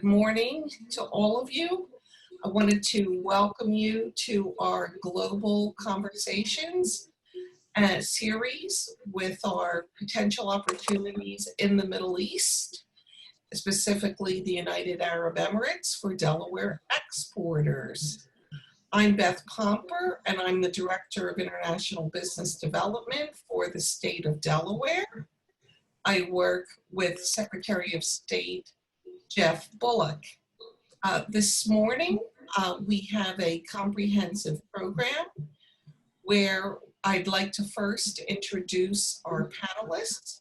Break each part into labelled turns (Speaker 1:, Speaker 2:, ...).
Speaker 1: Good morning to all of you. I wanted to welcome you to our Global Conversations series with our potential opportunities in the Middle East, specifically the United Arab Emirates for Delaware exporters. I'm Beth Pomper, and I'm the Director of International Business Development for the state of Delaware. I work with Secretary of State Jeff Bullock. This morning, we have a comprehensive program where I'd like to first introduce our panelists.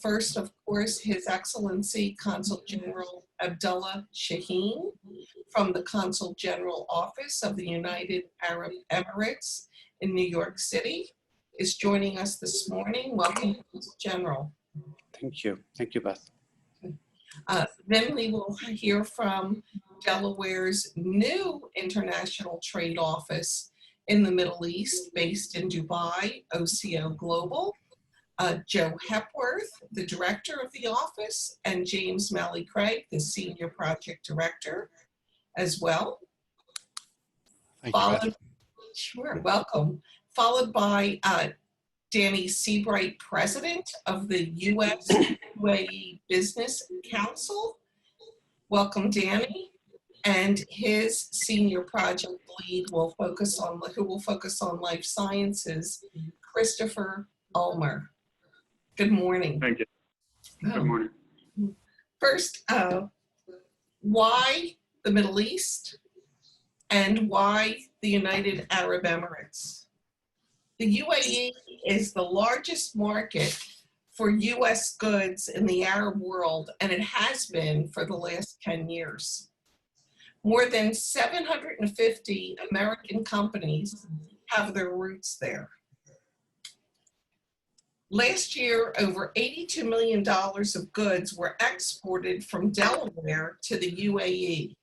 Speaker 1: First, of course, His Excellency Consul General Abdullah Shaheen from the Consul General Office of the United Arab Emirates in New York City is joining us this morning. Welcome, Consul General.
Speaker 2: Thank you. Thank you, Beth.
Speaker 1: Then we will hear from Delaware's new international trade office in the Middle East, based in Dubai, OCO Global. Joe Hepworth, the director of the office, and James Maley-Craig, the senior project director as well.
Speaker 2: Thank you, Beth.
Speaker 1: Sure, welcome. Followed by Danny Seabright, president of the US-UAE Business Council. Welcome, Danny. And his senior project lead who will focus on life sciences, Christopher Ulmer. Good morning.
Speaker 3: Thank you. Good morning.
Speaker 1: First, why the Middle East and why the United Arab Emirates? The UAE is the largest market for US goods in the Arab world, and it has been for the last 10 years. More than 750 American companies have their roots there. Last year, over $82 million of goods were exported from Delaware to the UAE.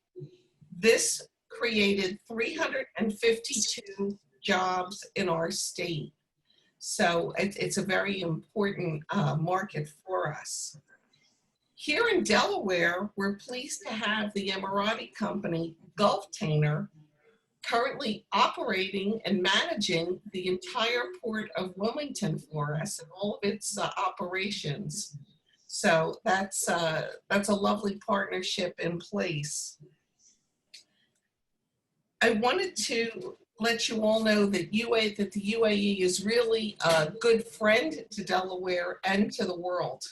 Speaker 1: This created 352 jobs in our state. So it's a very important market for us. Here in Delaware, we're pleased to have the Emirati company Gulftainer currently operating and managing the entire port of Wilmington for us and all of its operations. So that's a lovely partnership in place. I wanted to let you all know that the UAE is really a good friend to Delaware and to the world.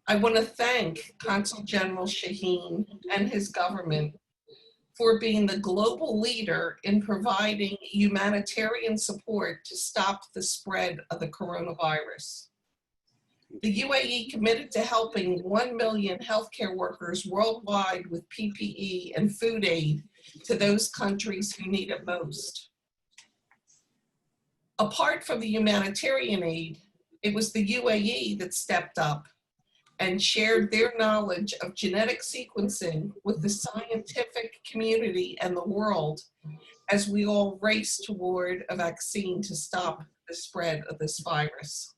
Speaker 1: I want to thank Consul General Shaheen and his government for being the global leader in providing humanitarian support to stop the spread of the coronavirus. The UAE committed to helping 1 million healthcare workers worldwide with PPE and food aid to those countries who need it most. Apart from the humanitarian aid, it was the UAE that stepped up and shared their knowledge of genetic sequencing with the scientific community and the world as we all race toward a vaccine to stop the spread of this virus.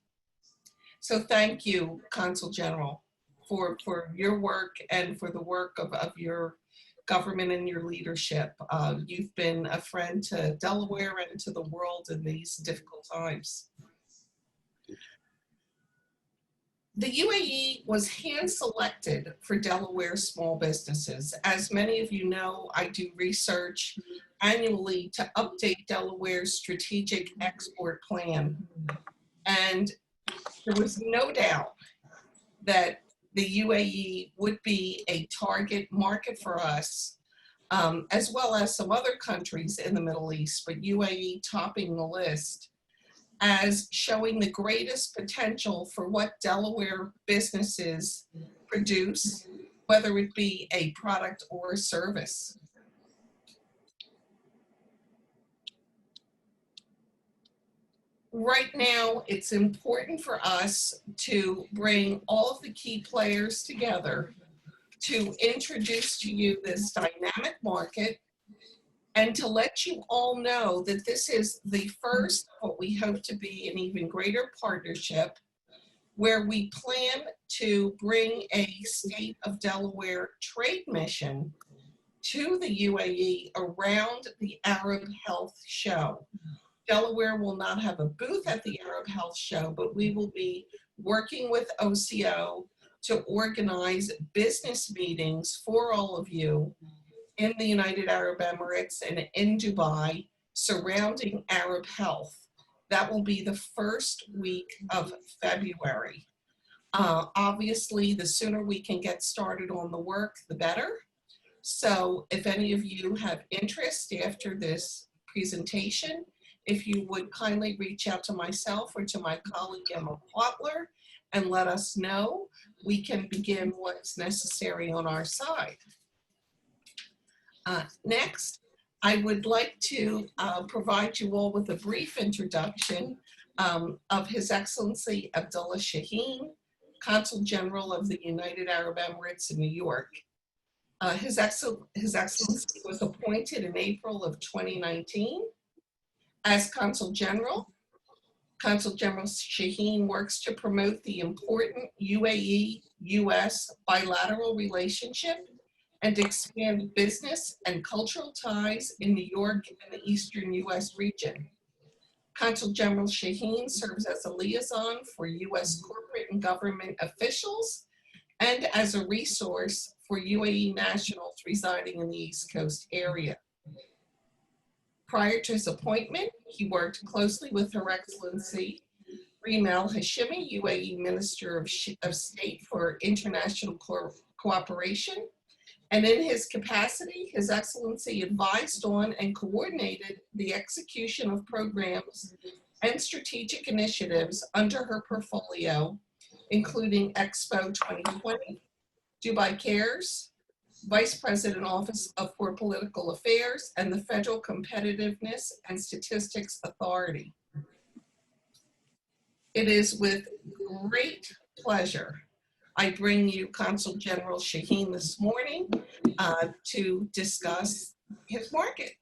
Speaker 1: So thank you, Consul General, for your work and for the work of your government and your leadership. You've been a friend to Delaware and to the world in these difficult times. The UAE was hand-selected for Delaware small businesses. As many of you know, I do research annually to update Delaware's strategic export plan. And there was no doubt that the UAE would be a target market for us, as well as some other countries in the Middle East, but UAE topping the list as showing the greatest potential for what Delaware businesses produce, whether it be a product or a service. Right now, it's important for us to bring all of the key players together to introduce to you this dynamic market and to let you all know that this is the first of what we hope to be an even greater partnership where we plan to bring a state of Delaware trade mission to the UAE around the Arab Health Show. Delaware will not have a booth at the Arab Health Show, but we will be working with OCO to organize business meetings for all of you in the United Arab Emirates and in Dubai surrounding Arab health. That will be the first week of February. Obviously, the sooner we can get started on the work, the better. So if any of you have interest after this presentation, if you would kindly reach out to myself or to my colleague Emma Quatler and let us know, we can begin what's necessary on our side. Next, I would like to provide you all with a brief introduction of His Excellency Abdullah Shaheen, Consul General of the United Arab Emirates in New York. His Excellency was appointed in April of 2019 as Consul General. Consul General Shaheen works to promote the important UAE-US bilateral relationship and expand business and cultural ties in New York and the Eastern US region. Consul General Shaheen serves as a liaison for US corporate and government officials and as a resource for UAE nationals residing in the East Coast area. Prior to his appointment, he worked closely with Her Excellency Rimel Hashimi, UAE Minister of State for International Cooperation. And in his capacity, His Excellency advised on and coordinated the execution of programs and strategic initiatives under her portfolio, including Expo 2020, Dubai Cares, Vice President Office for Political Affairs, and the Federal Competitiveness and Statistics Authority. It is with great pleasure I bring you Consul General Shaheen this morning to discuss his market.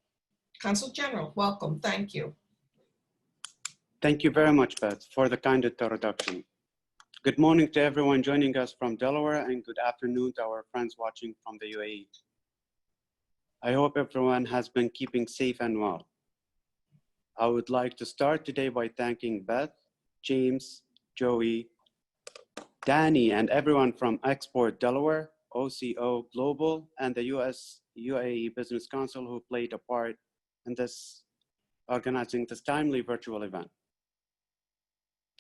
Speaker 1: Consul General, welcome. Thank you.
Speaker 2: Thank you very much, Beth, for the kind introduction. Good morning to everyone joining us from Delaware, and good afternoon to our friends watching from the UAE. I hope everyone has been keeping safe and well. I would like to start today by thanking Beth, James, Joey, Danny, and everyone from Export Delaware, OCO Global, and the US-UAE Business Council who played a part in organizing this timely virtual event.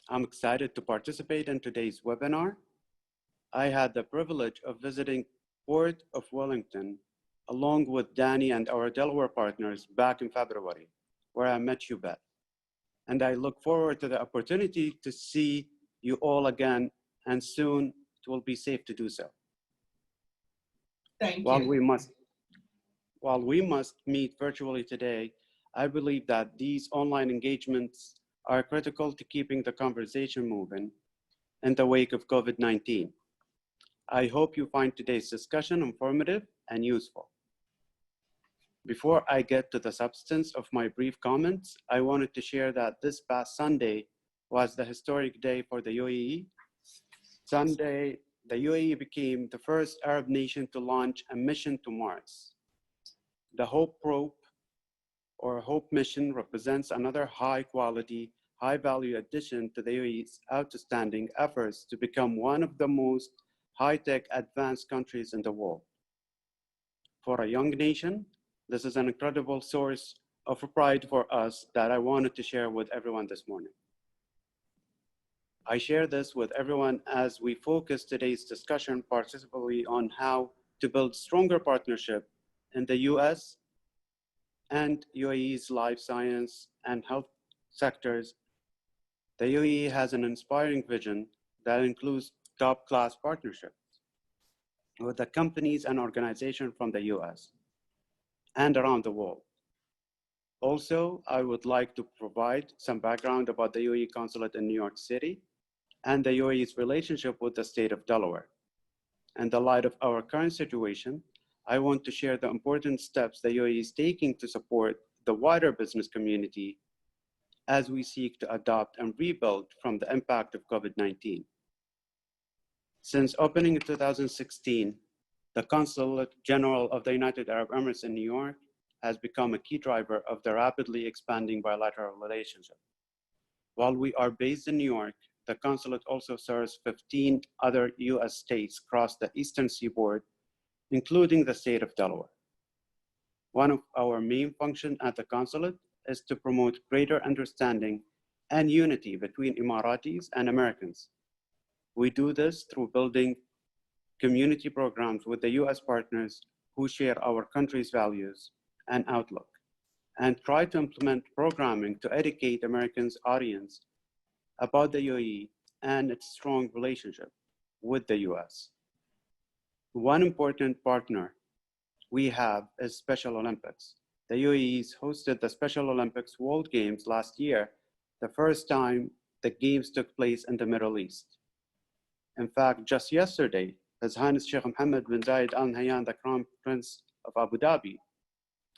Speaker 2: I'm excited to participate in today's webinar. I had the privilege of visiting Port of Wellington along with Danny and our Delaware partners back in February, where I met you, Beth. And I look forward to the opportunity to see you all again, and soon it will be safe to do so.
Speaker 1: Thank
Speaker 2: While
Speaker 1: you.
Speaker 2: we must meet virtually today, I believe that these online engagements are critical to keeping the conversation moving in the wake of COVID-19. I hope you find today's discussion informative and useful. Before I get to the substance of my brief comments, I wanted to share that this past Sunday was the historic day for the UAE. Sunday, the UAE became the first Arab nation to launch a mission to Mars. The Hope Probe, or Hope mission, represents another high-quality, high-value addition to the UAE's outstanding efforts to become one of the most high-tech advanced countries in the world. For a young nation, this is an incredible source of pride for us that I wanted to share with everyone this morning. I share this with everyone as we focus today's discussion particularly on how to build stronger partnership in the US and UAE's life science and health sectors. The UAE has an inspiring vision that includes top-class partnerships with the companies and organizations from the US and around the world. Also, I would like to provide some background about the UAE consulate in New York City and the UAE's relationship with the state of Delaware. In the light of our current situation, I want to share the important steps the UAE is taking to support the wider business community as we seek to adapt and rebuild from the impact of COVID-19. Since opening in 2016, the Consulate General of the United Arab Emirates in New York has become a key driver of the rapidly expanding bilateral relationship. While we are based in New York, the consulate also serves 15 other US states across the eastern seaboard, including the state of Delaware. One of our main functions at the consulate is to promote greater understanding and unity between Emiratis and Americans. We do this through building community programs with the US partners who share our country's values and outlook, and try to implement programming to educate Americans' audience about the UAE and its strong relationship with the US. One important partner we have is Special Olympics. The UAE's hosted the Special Olympics World Games last year, the first time the Games took place in the Middle East. In fact, just yesterday, His Highness Sheikh Mohammed bin Zayed Al Nahyan, the Crown Prince of Abu Dhabi,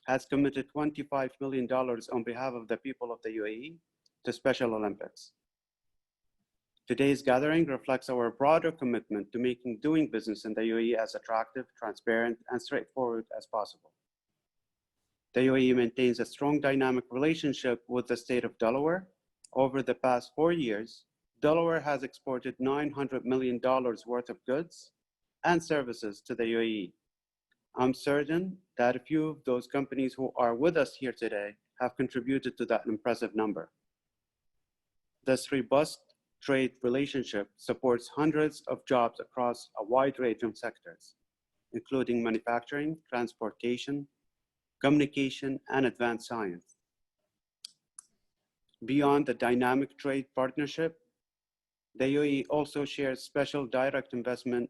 Speaker 2: has committed $25 million on behalf of the people of the UAE to Special Olympics. Today's gathering reflects our broader commitment to making doing business in the UAE as attractive, transparent, and straightforward as possible. The UAE maintains a strong dynamic relationship with the state of Delaware. Over the past 4 years, Delaware has exported $900 million worth of goods and services to the UAE. I'm certain that a few of those companies who are with us here today have contributed to that impressive number. This robust trade relationship supports hundreds of jobs across a wide range of sectors, including manufacturing, transportation, communication, and advanced science. Beyond the dynamic trade partnership, the UAE also shares special direct investment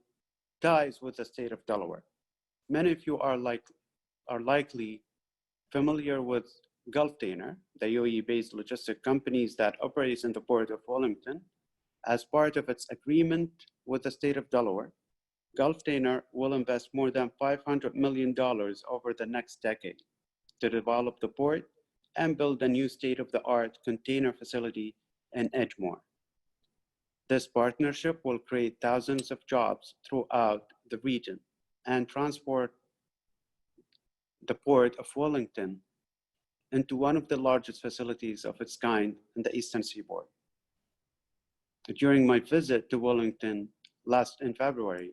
Speaker 2: ties with the state of Delaware. Many of you are likely familiar with Gulftainer, the UAE-based logistic companies that operates in the port of Wellington. As part of its agreement with the state of Delaware, Gulftainer will invest more than $500 million over the next decade to develop the port and build a new state-of-the-art container facility in Edgemore. This partnership will create thousands of jobs throughout the region and transport the port of Wellington into one of the largest facilities of its kind in the eastern seaboard. During my visit to Wellington in February,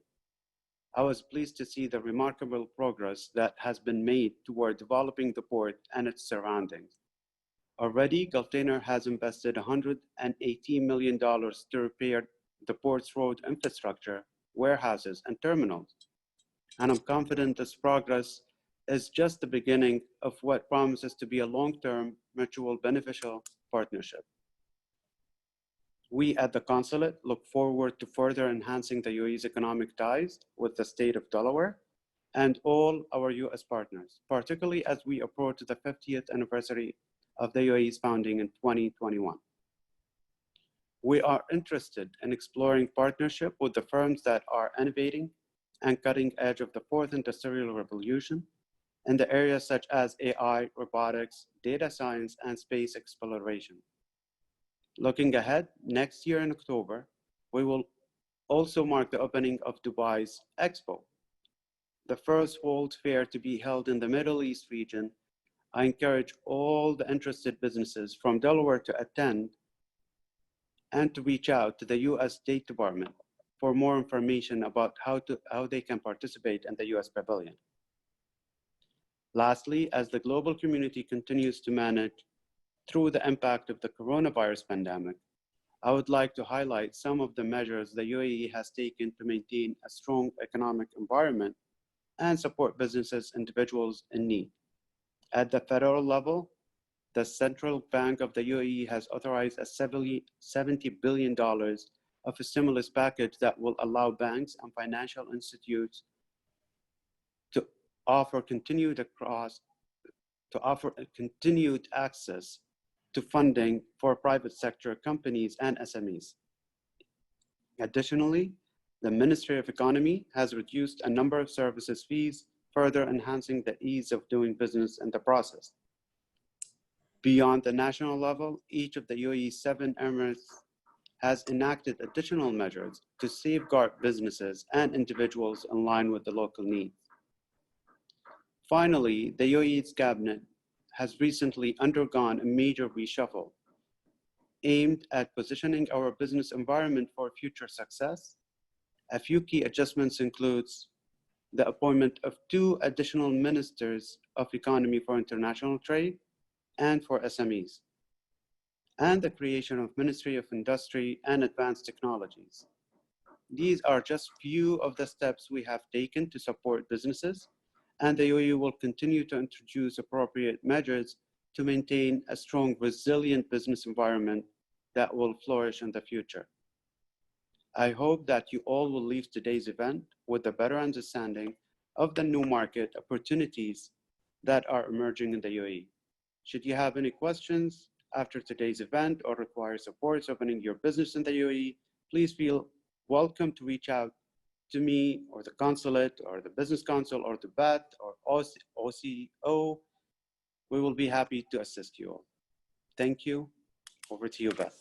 Speaker 2: I was pleased to see the remarkable progress that has been made toward developing the port and its surroundings. Already, Gulftainer has invested $118 million to repair the port's road infrastructure, warehouses, and terminals. And I'm confident this progress is just the beginning of what promises to be a long-term, mutual beneficial partnership. We at the consulate look forward to further enhancing the UAE's economic ties with the state of Delaware and all our US partners, particularly as we approach the 50th anniversary of the UAE's founding in 2021. We are interested in exploring partnership with the firms that are innovating and cutting edge of the fourth industrial revolution in the areas such as AI, robotics, data science, and space exploration. Looking ahead, next year in October, we will also mark the opening of Dubai's Expo, the first World Fair to be held in the Middle East region. I encourage all the interested businesses from Delaware to attend and to reach out to the US State Department for more information about how they can participate in the US Pavilion. Lastly, as the global community continues to manage through the impact of the coronavirus pandemic, I would like to highlight some of the measures the UAE has taken to maintain a strong economic environment and support businesses and individuals in need. At the federal level, the Central Bank of the UAE has authorized a $70 billion of a stimulus package that will allow banks and financial institutes to offer continued access to funding for private sector companies and SMEs. Additionally, the Ministry of Economy has reduced a number of services fees, further enhancing the ease of doing business in the process. Beyond the national level, each of the UAE's 7 emirates has enacted additional measures to safeguard businesses and individuals in line with the local needs. Finally, the UAE's cabinet has recently undergone a major reshuffle aimed at positioning our business environment for future success. A few key adjustments includes the appointment of 2 additional ministers of economy for international trade and for SMEs, and the creation of Ministry of Industry and Advanced Technologies. These are just few of the steps we have taken to support businesses, and the UAE will continue to introduce appropriate measures to maintain a strong, resilient business environment that will flourish in the future. I hope that you all will leave today's event with a better understanding of the new market opportunities that are emerging in the UAE. Should you have any questions after today's event or require support opening your business in the UAE, please feel welcome to reach out to me or the consulate or the business council or to Beth or OCO. We will be happy to assist you all. Thank you. Over to you, Beth.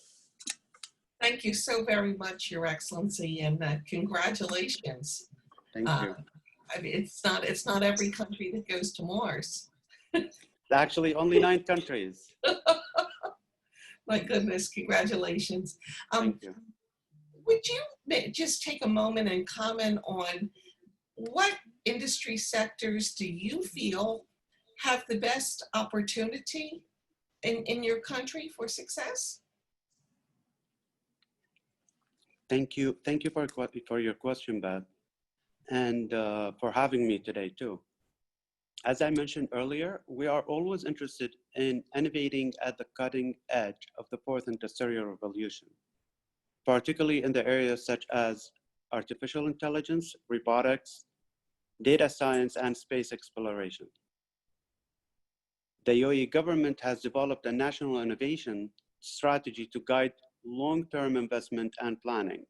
Speaker 1: Thank you so very much, Your Excellency, and congratulations.
Speaker 2: Thank you.
Speaker 1: I mean, it's not every country that goes to Mars.
Speaker 2: Actually, only 9 countries.
Speaker 1: My goodness, congratulations.
Speaker 2: Thank you.
Speaker 1: Would you just take a moment and comment on what industry sectors do you feel have the best opportunity in your country for success?
Speaker 2: Thank you. Thank you for your question, Beth, and for having me today too. As I mentioned earlier, we are always interested in innovating at the cutting edge of the 4th industrial revolution, particularly in the areas such as artificial intelligence, robotics, data science, and space exploration. The UAE government has developed a national innovation strategy to guide long-term investment and planning.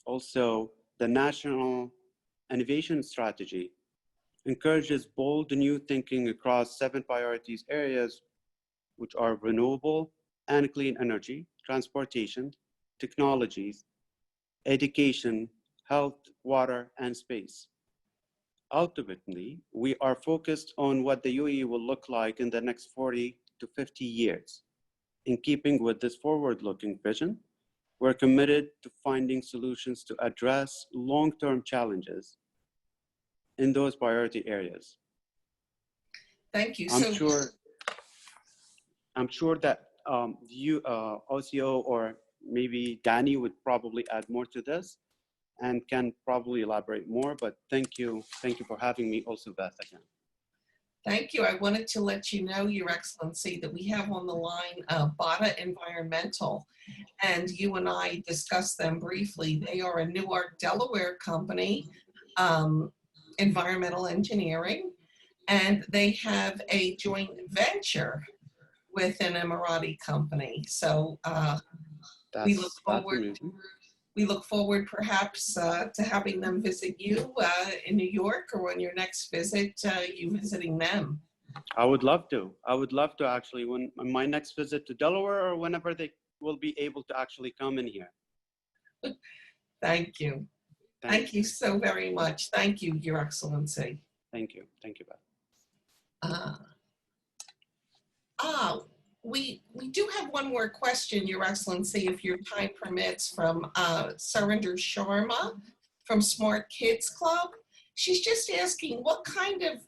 Speaker 2: Also, the National Innovation Strategy encourages bold new thinking across 7 priorities areas, which are renewable and clean energy, transportation, technologies, education, health, water, and space. Ultimately, we are focused on what the UAE will look like in the next 40 to 50 years. In keeping with this forward-looking vision, we're committed to finding solutions to address long-term challenges in those priority areas.
Speaker 1: Thank you.
Speaker 2: I'm sure that you, OCO, or maybe Danny would probably add more to this and can probably elaborate more, but thank you for having me also, Beth, again.
Speaker 1: Thank you. I wanted to let you know, Your Excellency, that we have on the line Bada Environmental, and you and I discussed them briefly. They are a Newark, Delaware company, environmental engineering, and they have a joint venture with an Emirati company. So we look forward perhaps to having them visit you in New York, or on your next visit, you visiting them.
Speaker 2: I would love to. I would love to actually, when my next visit to Delaware or whenever they will be able to actually come in here.
Speaker 1: Thank you. Thank you so very much. Thank you, Your Excellency.
Speaker 2: Thank you. Thank you, Beth.
Speaker 1: We do have one more question, Your Excellency, if your time permits, from Surinder Sharma from Smart Kids Club. She's just asking, what kind of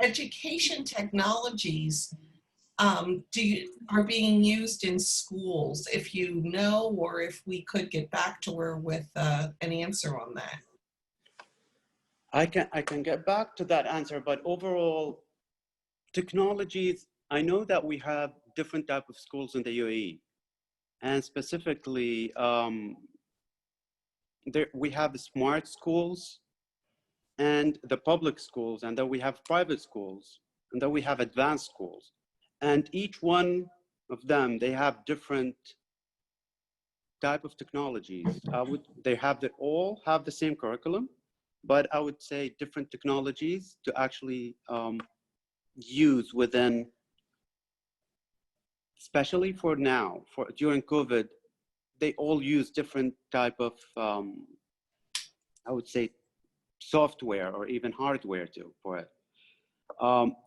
Speaker 1: education technologies are being used in schools, if you know, or if we could get back to her with an answer on that.
Speaker 2: I can get back to that answer, but overall, technologies, I know that we have different type of schools in the UAE, and specifically, we have smart schools and the public schools, and then we have private schools, and then we have advanced schools. And each one of them, they have different type of technologies. They all have the same curriculum, but I would say different technologies to actually use within, especially for now, during COVID, they all use different type of, I would say, software or even hardware for it.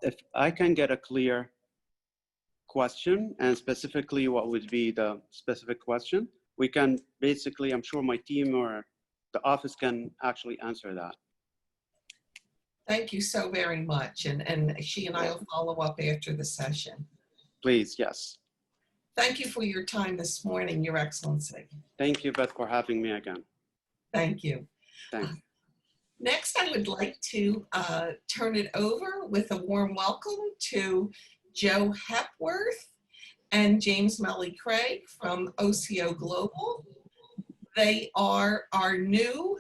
Speaker 2: If I can get a clear question, and specifically what would be the specific question, we can basically, I'm sure my team or the office can actually answer that.
Speaker 1: Thank you so very much. And she and I will follow up after the session.
Speaker 2: Please, yes.
Speaker 1: Thank you for your time this morning, Your Excellency.
Speaker 2: Thank you, Beth, for having me again.
Speaker 1: Thank you.
Speaker 2: Thanks.
Speaker 1: Next, I would like to turn it over with a warm welcome to Joe Hepworth and James Maley-Craig from OCO Global. They are our new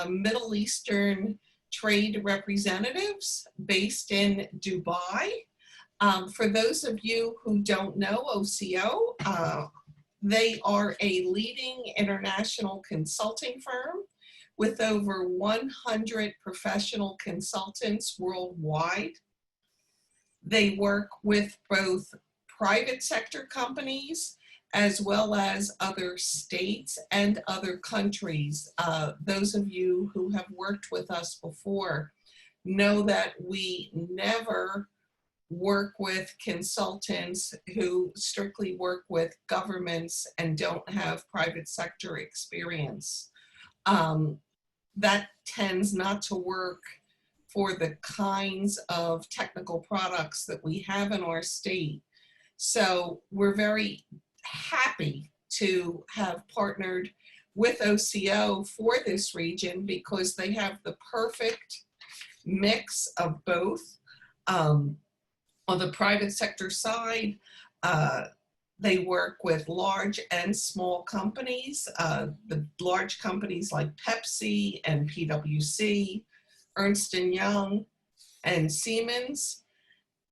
Speaker 1: Middle Eastern trade representatives based in Dubai. For those of you who don't know OCO, they are a leading international consulting firm with over 100 professional consultants worldwide. They work with both private sector companies as well as other states and other countries. Those of you who have worked with us before know that we never work with consultants who strictly work with governments and don't have private sector experience. That tends not to work for the kinds of technical products that we have in our state. So we're very happy to have partnered with OCO for this region because they have the perfect mix of both. On the private sector side, they work with large and small companies, the large companies like Pepsi and PwC, Ernst & Young, and Siemens.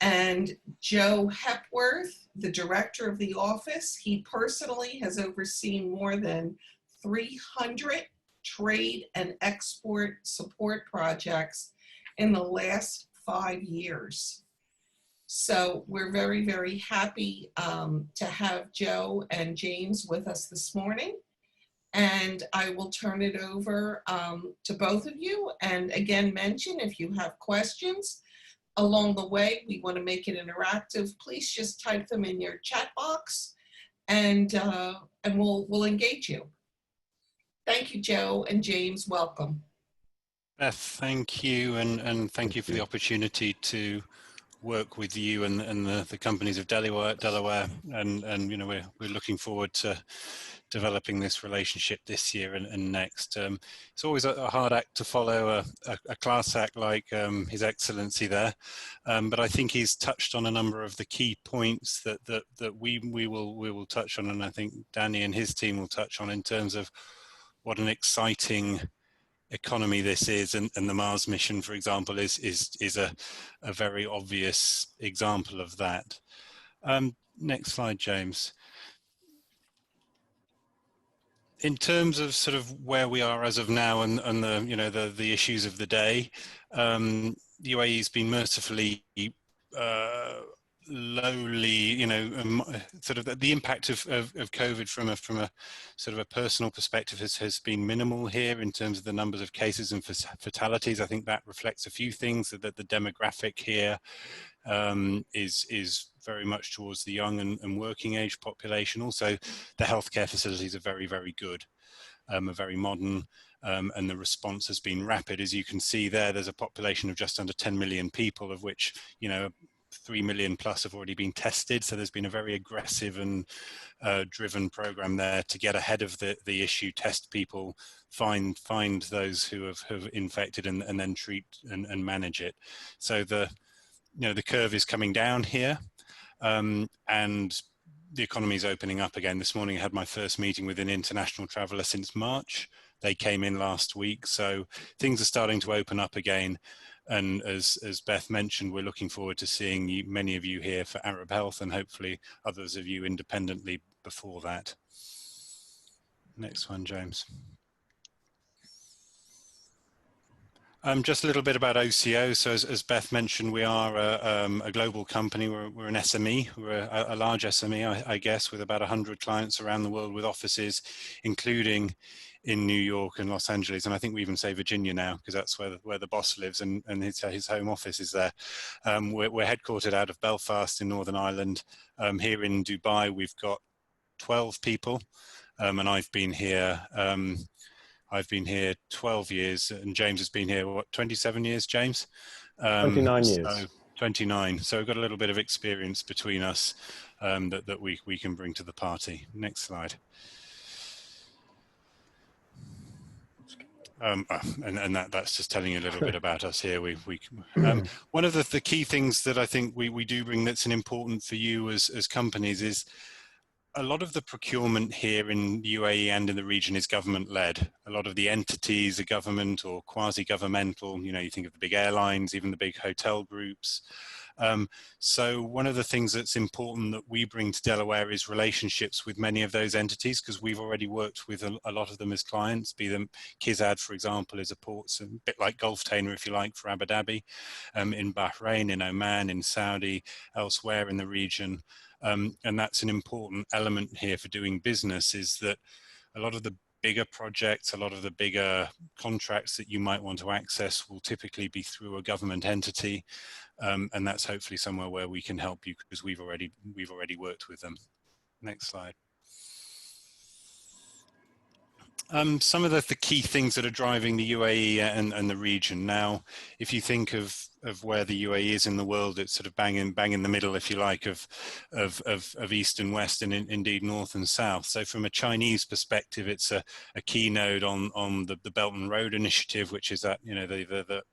Speaker 1: And Joe Hepworth, the director of the office, he personally has overseen more than 300 trade and export support projects in the last 5 years. So we're very, very happy to have Joe and James with us this morning. And I will turn it over to both of you. And again, mention if you have questions along the way, we want to make it interactive. Please just type them in your chat box and we'll engage you. Thank you, Joe and James. Welcome.
Speaker 3: Beth, thank you. And thank you for the opportunity to work with you and the companies of Delaware, and you know, we're looking forward to developing this relationship this year and next. It's always a hard act to follow, a class act like His Excellency there, but I think he's touched on a number of the key points that we will touch on, and I think Danny and his team will touch on in terms of what an exciting economy this is, and the Mars mission, for example, is a very obvious example of that. Next slide, James. In terms of sort of where we are as of now and the, you know, the issues of the day, the UAE's been mercifully lowly, you know, sort of the impact of COVID from a sort of a personal perspective has been minimal here in terms of the numbers of cases and fatalities. I think that reflects a few things, that the demographic here is very much towards the young and working age population. Also, the healthcare facilities are very, very good, are very modern, and the response has been rapid. As you can see there, there's a population of just under 10 million people, of which, you know, 3 million plus have already been tested. So there's been a very aggressive and driven program there to get ahead of the issue, test people, find those who have infected and then treat and manage it. So the curve is coming down here, and the economy is opening up again. This morning I had my first meeting with an international traveller since March. They came in last week, so things are starting to open up again. And as Beth mentioned, we're looking forward to seeing many of you here for Arab Health, and hopefully others of you independently before that. Next one, James. Just a little bit about OCO. So as Beth mentioned, we are a global company. We're an SME. We're a large SME, I guess, with about 100 clients around the world with offices, including in New York and Los Angeles. And I think we even say Virginia now, because that's where the boss lives and his home office is there. We're headquartered out of Belfast in Northern Ireland. Here in Dubai, we've got 12 people, and I've been here 12 years, and James has been here, what, 27 years, James?
Speaker 4: 29 years.
Speaker 3: So 29. So we've got a little bit of experience between us that we can bring to the party. Next slide. And that's just telling you a little bit about us here. One of the key things that I think we do bring that's important for you as companies is a lot of the procurement here in the UAE and in the region is government-led. A lot of the entities are government or quasi-governmental. You know, you think of the big airlines, even the big hotel groups. So one of the things that's important that we bring to Delaware is relationships with many of those entities, because we've already worked with a lot of them as clients, be them Kizad, for example, is a port, a bit like Gulftainer, if you like, for Abu Dhabi, in Bahrain, in Oman, in Saudi, elsewhere in the region. And that's an important element here for doing business, is that a lot of the bigger projects, a lot of the bigger contracts that you might want to access will typically be through a government entity. And that's hopefully somewhere where we can help you, because we've already worked with them. Next slide. Some of the key things that are driving the UAE and the region. Now, if you think of where the UAE is in the world, it's sort of bang in the middle, if you like, of east and west, and indeed north and south. So from a Chinese perspective, it's a key node on the Belt and Road Initiative, which is that, you know, the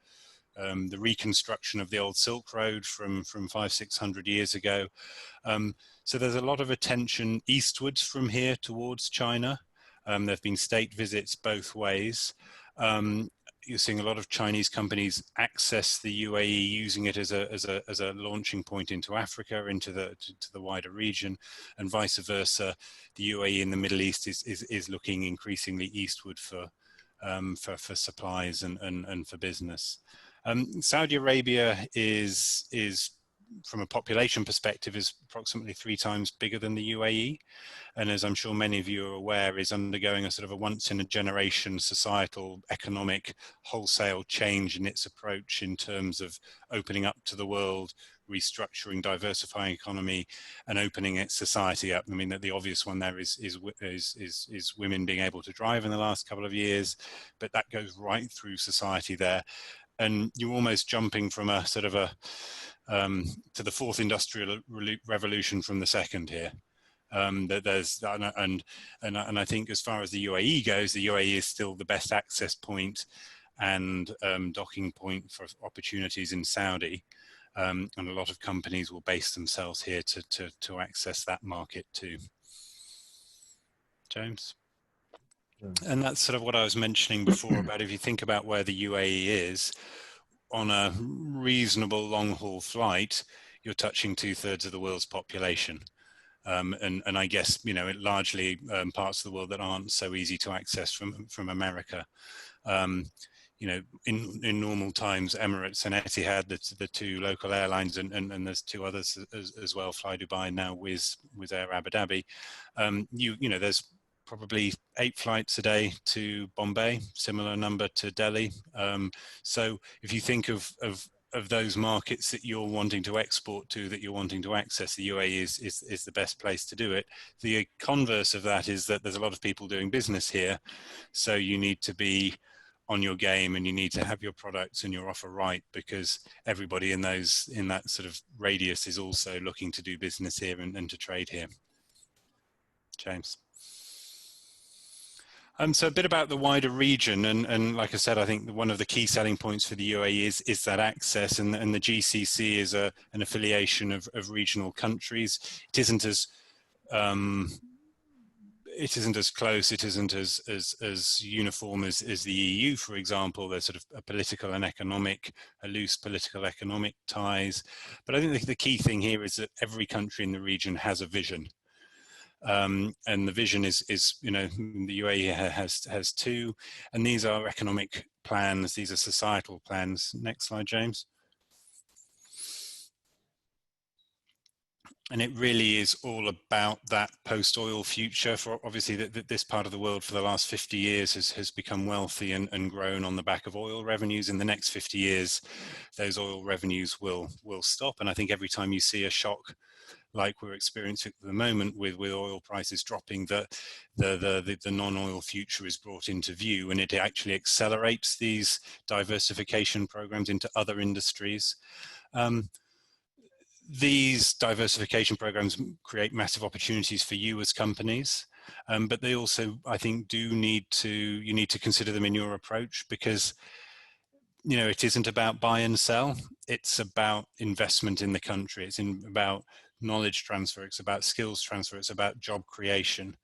Speaker 3: reconstruction of the old Silk Road from 500-600 years ago. So there's a lot of attention eastwards from here towards China. There have been state visits both ways. You're seeing a lot of Chinese companies access the UAE, using it as a launching point into Africa, into the wider region, and vice versa. The UAE in the Middle East is looking increasingly eastward for supplies and for business. Saudi Arabia is from a population perspective is approximately 3 times bigger than the UAE. And as I'm sure many of you are aware, is undergoing a sort of a once in a generation societal, economic, wholesale change in its approach in terms of opening up to the world, restructuring, diversifying economy, and opening its society up. I mean, the obvious one there is women being able to drive in the last couple of years, but that goes right through society there. And you're almost jumping from a sort of to the 4th industrial revolution from the 2nd here. That there's and I think as far as the UAE goes, the UAE is still the best access point and docking point for opportunities in Saudi, and a lot of companies will base themselves here to access that market too. James. And that's sort of what I was mentioning before about if you think about where the UAE is on a reasonable long-haul flight, you're touching 2/3 of the world's population. And I guess, you know, largely parts of the world that aren't so easy to access from America. You know, in normal times, Emirates and Etihad, the 2 local airlines, and there's 2 others as well, Fly Dubai, now Wizz Air Abu Dhabi. You know, there's probably 8 flights a day to Bombay, similar number to Delhi. So if you think of those markets that you're wanting to export to, that you're wanting to access, the UAE is the best place to do it. The converse of that is that there's a lot of people doing business here, so you need to be on your game and you need to have your products and your offer right, because everybody in that sort of radius is also looking to do business here and to trade here. James. So a bit about the wider region, and like I said, I think one of the key selling points for the UAE is that access, and the GCC is an affiliation of regional countries. It isn't as close, it isn't as uniform as the EU, for example. There's sort of a loose political economic ties. But I think the key thing here is that every country in the region has a vision. And the vision is the UAE has two, and these are economic plans, these are societal plans. Next slide, James. And it really is all about that post-oil future. For obviously this part of the world for the last 50 years has become wealthy and grown on the back of oil revenues. In the next 50 years, those oil revenues will stop. And I think every time you see a shock like we're experiencing at the moment with oil prices dropping, the non-oil future is brought into view, and it actually accelerates these diversification programs into other industries. These diversification programs create massive opportunities for you as companies, but they also, I think, you need to consider them in your approach, because it isn't about buy and sell. It's about investment in the country. It's about knowledge transfer. It's about skills transfer. It's about job creation.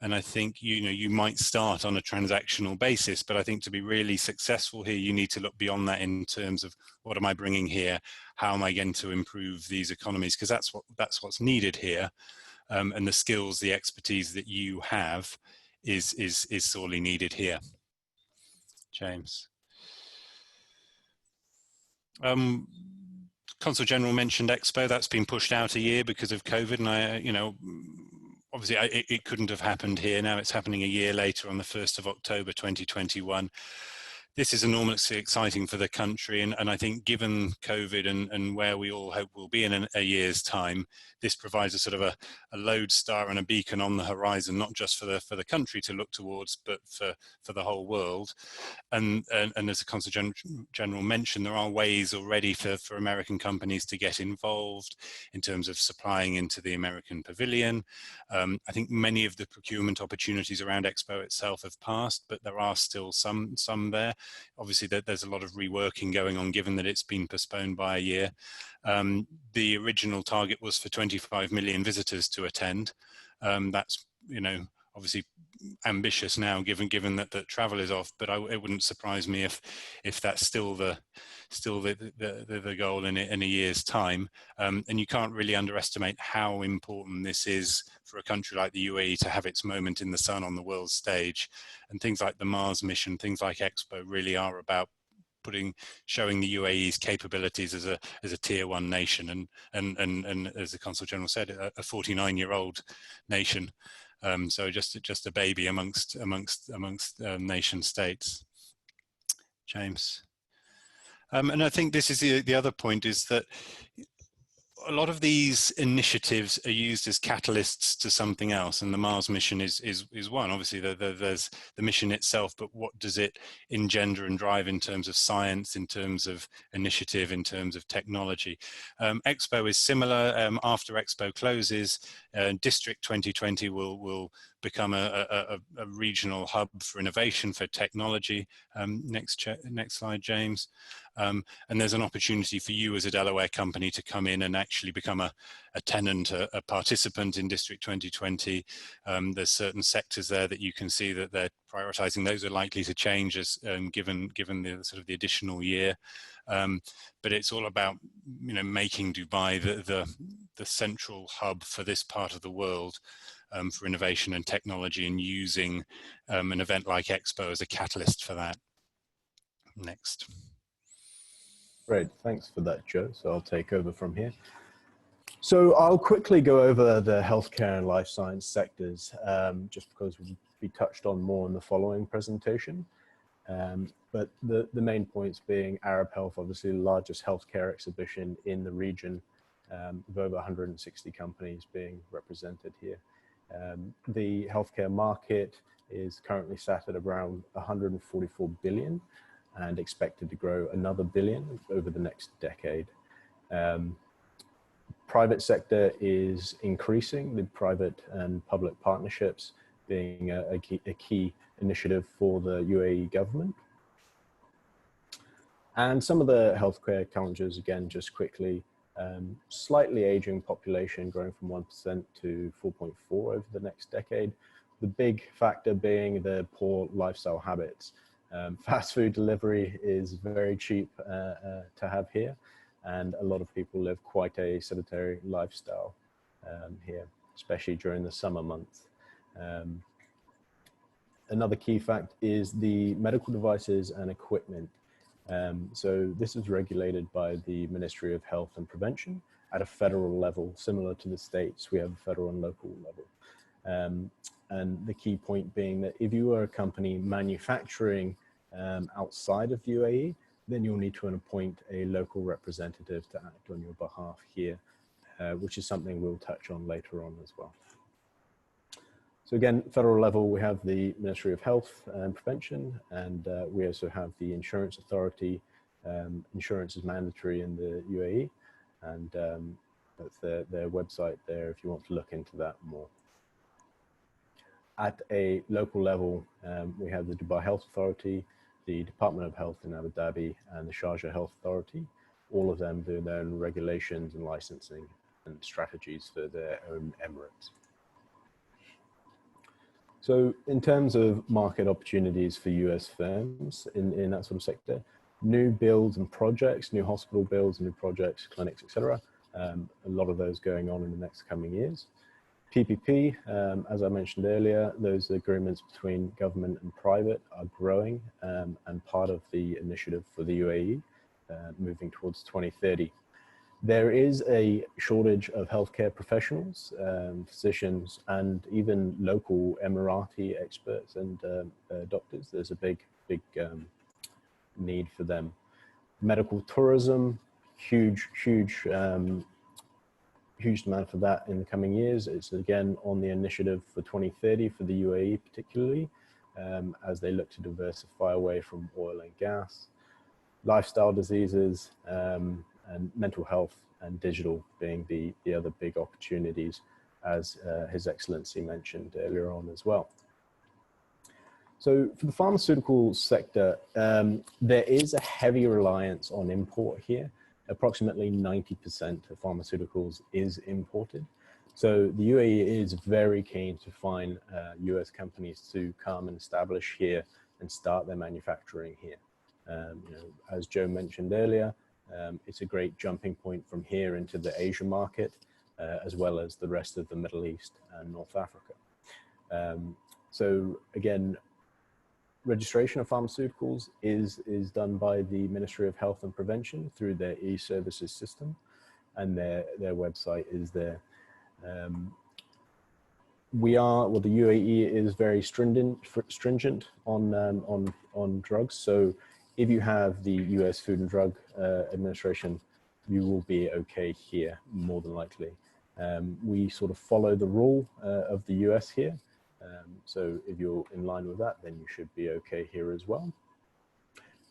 Speaker 3: And I think, you might start on a transactional basis, but I think to be really successful here, you need to look beyond that in terms of what am I bringing here? How am I going to improve these economies? Because that's what's needed here. And the skills, the expertise that you have is sorely needed here. James. Consul General mentioned Expo. That's been pushed out a year because of COVID, and obviously it couldn't have happened here. Now it's happening a year later on the 1st of October 2021. This is enormously exciting for the country, and I think given COVID and where we all hope we'll be in a year's time, this provides a sort of a lodestar and a beacon on the horizon, not just for the country to look towards, but for the whole world. And as the Consul General mentioned, there are ways already for American companies to get involved in terms of supplying into the American pavilion. I think many of the procurement opportunities around Expo itself have passed, but there are still some there. Obviously, there's a lot of reworking going on, given that it's been postponed by a year. The original target was for 25 million visitors to attend. That's, obviously ambitious now, given that travel is off. But it wouldn't surprise me if that's still the goal in a year's time. And you can't really underestimate how important this is for a country like the UAE to have its moment in the sun on the world stage. And things like the Mars mission, things like Expo, really are about showing the UAE's capabilities as a tier 1 nation, and as the Consul General said, a 49-year-old nation. So just a baby amongst nation states. James. And I think this is the other point, is that a lot of these initiatives are used as catalysts to something else, and the Mars mission is one. Obviously, there's the mission itself, but what does it engender and drive in terms of science, in terms of initiative, in terms of technology? Expo is similar. After Expo closes, District 2020 will become a regional hub for innovation, for technology. Next slide, James. And there's an opportunity for you as a Delaware company to come in and actually become a tenant, a participant in District 2020. There's certain sectors there that you can see that they're prioritizing. Those are likely to change as given the sort of the additional year. But it's all about making Dubai the central hub for this part of the world for innovation and technology, and using an event like Expo as a catalyst for that. Next.
Speaker 4: Great, thanks for that, Joe. So I'll take over from here. So I'll quickly go over the healthcare and life science sectors, just because we'll be touched on more in the following presentation. But the main points being Arab Health, obviously the largest healthcare exhibition in the region, with over 160 companies being represented here. The healthcare market is currently sat at around 144 billion and expected to grow another billion over the next decade. Private sector is increasing, the private and public partnerships being a key initiative for the UAE government. And some of the healthcare challenges, again, just quickly, slightly aging population growing from 1% to 4.4 over the next decade. The big factor being the poor lifestyle habits. Fast food delivery is very cheap to have here, and a lot of people live quite a sedentary lifestyle here. especially during the summer months. Another key fact is the medical devices and equipment. So this is regulated by the Ministry of Health and Prevention at a federal level. Similar to the States, we have a federal and local level. And the key point being that if you are a company manufacturing outside of the UAE, then you'll need to appoint a local representative to act on your behalf here, which is something we'll touch on later on as well. So again, federal level, we have the Ministry of Health and Prevention, and we also have the Insurance Authority. Insurance is mandatory in the UAE, and that's their website there if you want to look into that more. At a local level, we have the Dubai Health Authority, the Department of Health in Abu Dhabi, and the Sharjah Health Authority. All of them do their own regulations and licensing and strategies for their own emirates. So in terms of market opportunities for US firms in that sort of sector, new builds and projects, new hospital builds, new projects, clinics, etc. A lot of those going on in the next coming years. PPP, as I mentioned earlier, those agreements between government and private are growing and part of the initiative for the UAE moving towards 2030. There is a shortage of healthcare professionals, physicians, and even local Emirati experts and doctors. There's a big need for them. Medical tourism, huge demand for that in the coming years. It's again on the initiative for 2030 for the UAE particularly, as they look to diversify away from oil and gas. Lifestyle diseases, and mental health and digital being the other big opportunities, as His Excellency mentioned earlier on as well. So for the pharmaceutical sector, there is a heavy reliance on import here. Approximately 90% of pharmaceuticals is imported. So the UAE is very keen to find US companies to come and establish here and start their manufacturing here. As Joe mentioned earlier, it's a great jumping point from here into the Asia market, as well as the rest of the Middle East and North Africa. So again, registration of pharmaceuticals is done by the Ministry of Health and Prevention through their e-services system, and their website is there. The UAE is very stringent on drugs. So if you have the US Food and Drug Administration, you will be okay here, more than likely. We sort of follow the rule of the US here. So if you're in line with that, then you should be okay here as well.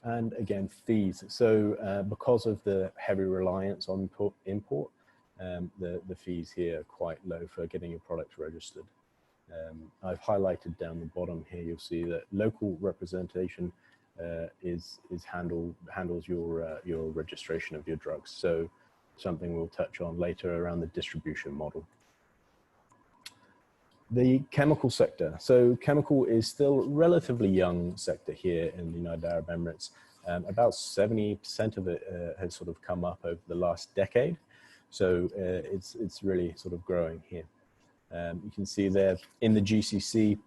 Speaker 4: And again, fees. So because of the heavy reliance on import, the fees here are quite low for getting your product registered. I've highlighted down the bottom here, you'll see that local representation handles your registration of your drugs. So something we'll touch on later around the distribution model. The chemical sector. So chemical is still a relatively young sector here in the United Arab Emirates. About 70% of it has sort of come up over the last decade. So it's really sort of growing here. You can see there in the GCC,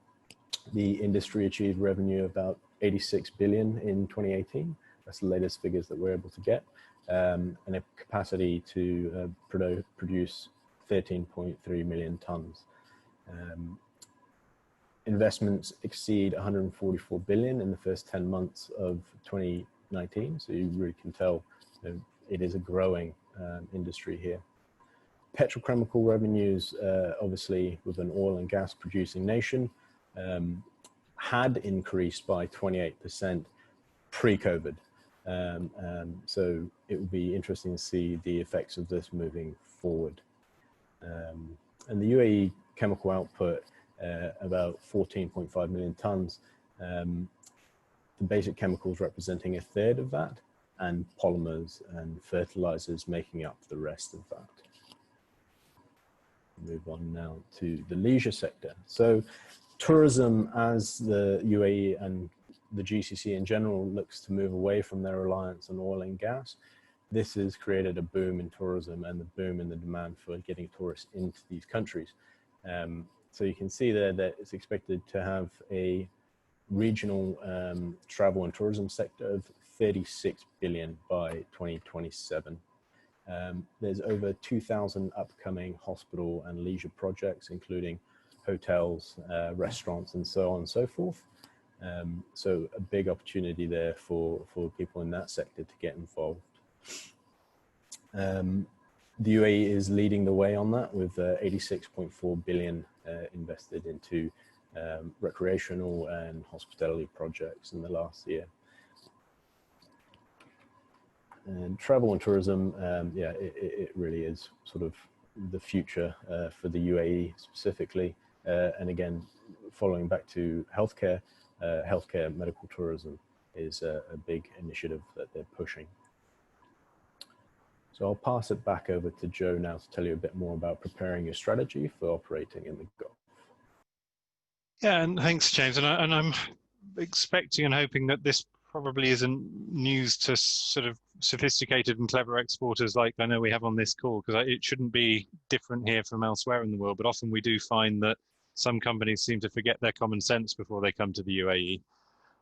Speaker 4: the industry achieved revenue of about 86 billion in 2018. That's the latest figures that we're able to get, and a capacity to produce 13.3 million tons. Investments exceed 144 billion in the first 10 months of 2019. So you really can tell it is a growing industry here. Petrochemical revenues, obviously with an oil and gas producing nation, had increased by 28% pre-COVID. So it will be interesting to see the effects of this moving forward. And the UAE chemical output, about 14.5 million tons, the basic chemicals representing a third of that, and polymers and fertilizers making up the rest of that. Move on now to the leisure sector. So tourism, as the UAE and the GCC in general looks to move away from their reliance on oil and gas, this has created a boom in tourism and the boom in the demand for getting tourists into these countries. So you can see there that it's expected to have a regional travel and tourism sector of 36 billion by 2027. There's over 2,000 upcoming hospital and leisure projects, including hotels, restaurants, and so on and so forth. So a big opportunity there for people in that sector to get involved. The UAE is leading the way on that with 86.4 billion invested into recreational and hospitality projects in the last year. And travel and tourism, yeah, it really is sort of the future for the UAE specifically. And again, following back to healthcare, healthcare medical tourism is a big initiative that they're pushing. So I'll pass it back over to Joe now to tell you a bit more about preparing your strategy for operating in the Gulf.
Speaker 5: Yeah, and thanks, James. And I'm expecting and hoping that this probably isn't news to sort of sophisticated and clever exporters like I know we have on this call, because it shouldn't be different here from elsewhere in the world. But often we do find that some companies seem to forget their common sense before they come to the UAE.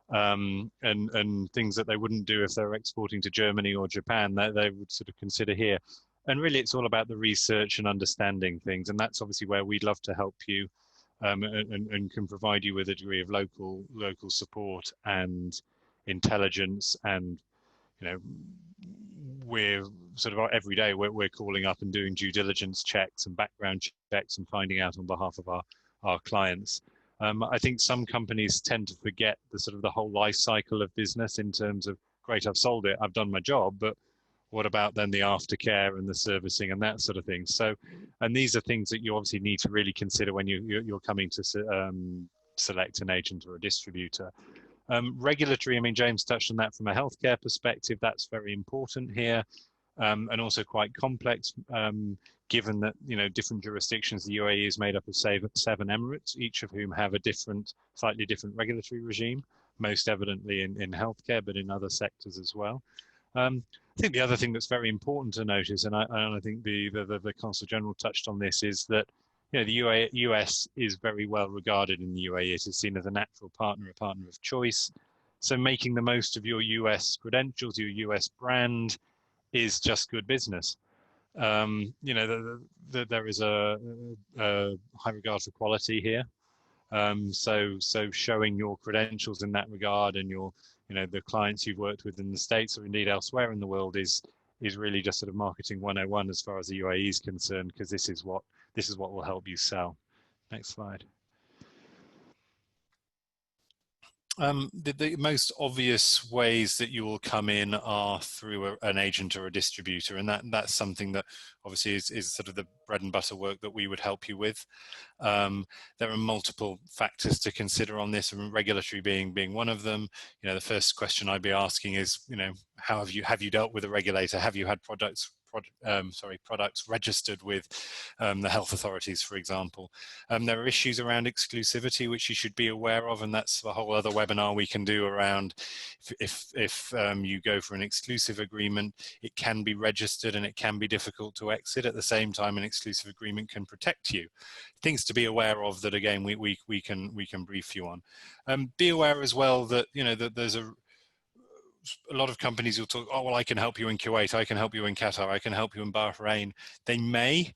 Speaker 5: And things that they wouldn't do if they were exporting to Germany or Japan, that they would sort of consider here. And really, it's all about the research and understanding things. And that's obviously where we'd love to help you and can provide you with a degree of local support and intelligence. And, you know, we're sort of every day we're calling up and doing due diligence checks and background checks and finding out on behalf of our clients. I think some companies tend to forget the sort of the whole life cycle of business in terms of, great, I've sold it, I've done my job, but what about then the aftercare and the servicing and that sort of thing? So, and these are things that you obviously need to really consider when you're coming to select an agent or a distributor. Regulatory, I mean, James touched on that from a healthcare perspective. That's very important here, and also quite complex. Given that, you know, different jurisdictions, the UAE is made up of 7 emirates, each of whom have a slightly different regulatory regime, most evidently in healthcare, but in other sectors as well. I think the other thing that's very important to notice, and I think the Consul General touched on this, is that, you know, the US is very well regarded in the UAE. It is seen as a natural partner, a partner of choice. So making the most of your US credentials, your US brand, is just good business. You know, there is a high regard for quality here. So showing your credentials in that regard and your, you know, the clients you've worked with in the States or indeed elsewhere in the world is really just sort of marketing 101 as far as the UAE is concerned, because this is what will help you sell. Next slide. The most obvious ways that you will come in are through an agent or a distributor, and that's something that obviously is sort of the bread and butter work that we would help you with. There are multiple factors to consider on this, and regulatory being one of them. You know, the first question I'd be asking is, you know, how have you dealt with a regulator? Have you had products registered with the health authorities, for example? There are issues around exclusivity which you should be aware of, and that's a whole other webinar we can do around if you go for an exclusive agreement, it can be registered and it can be difficult to exit. At the same time, an exclusive agreement can protect you. Things to be aware of that, again, we can brief you on. Be aware as well that, you know, that there's a lot of companies will talk, oh, well, I can help you in Kuwait, I can help you in Qatar, I can help you in Bahrain. They may,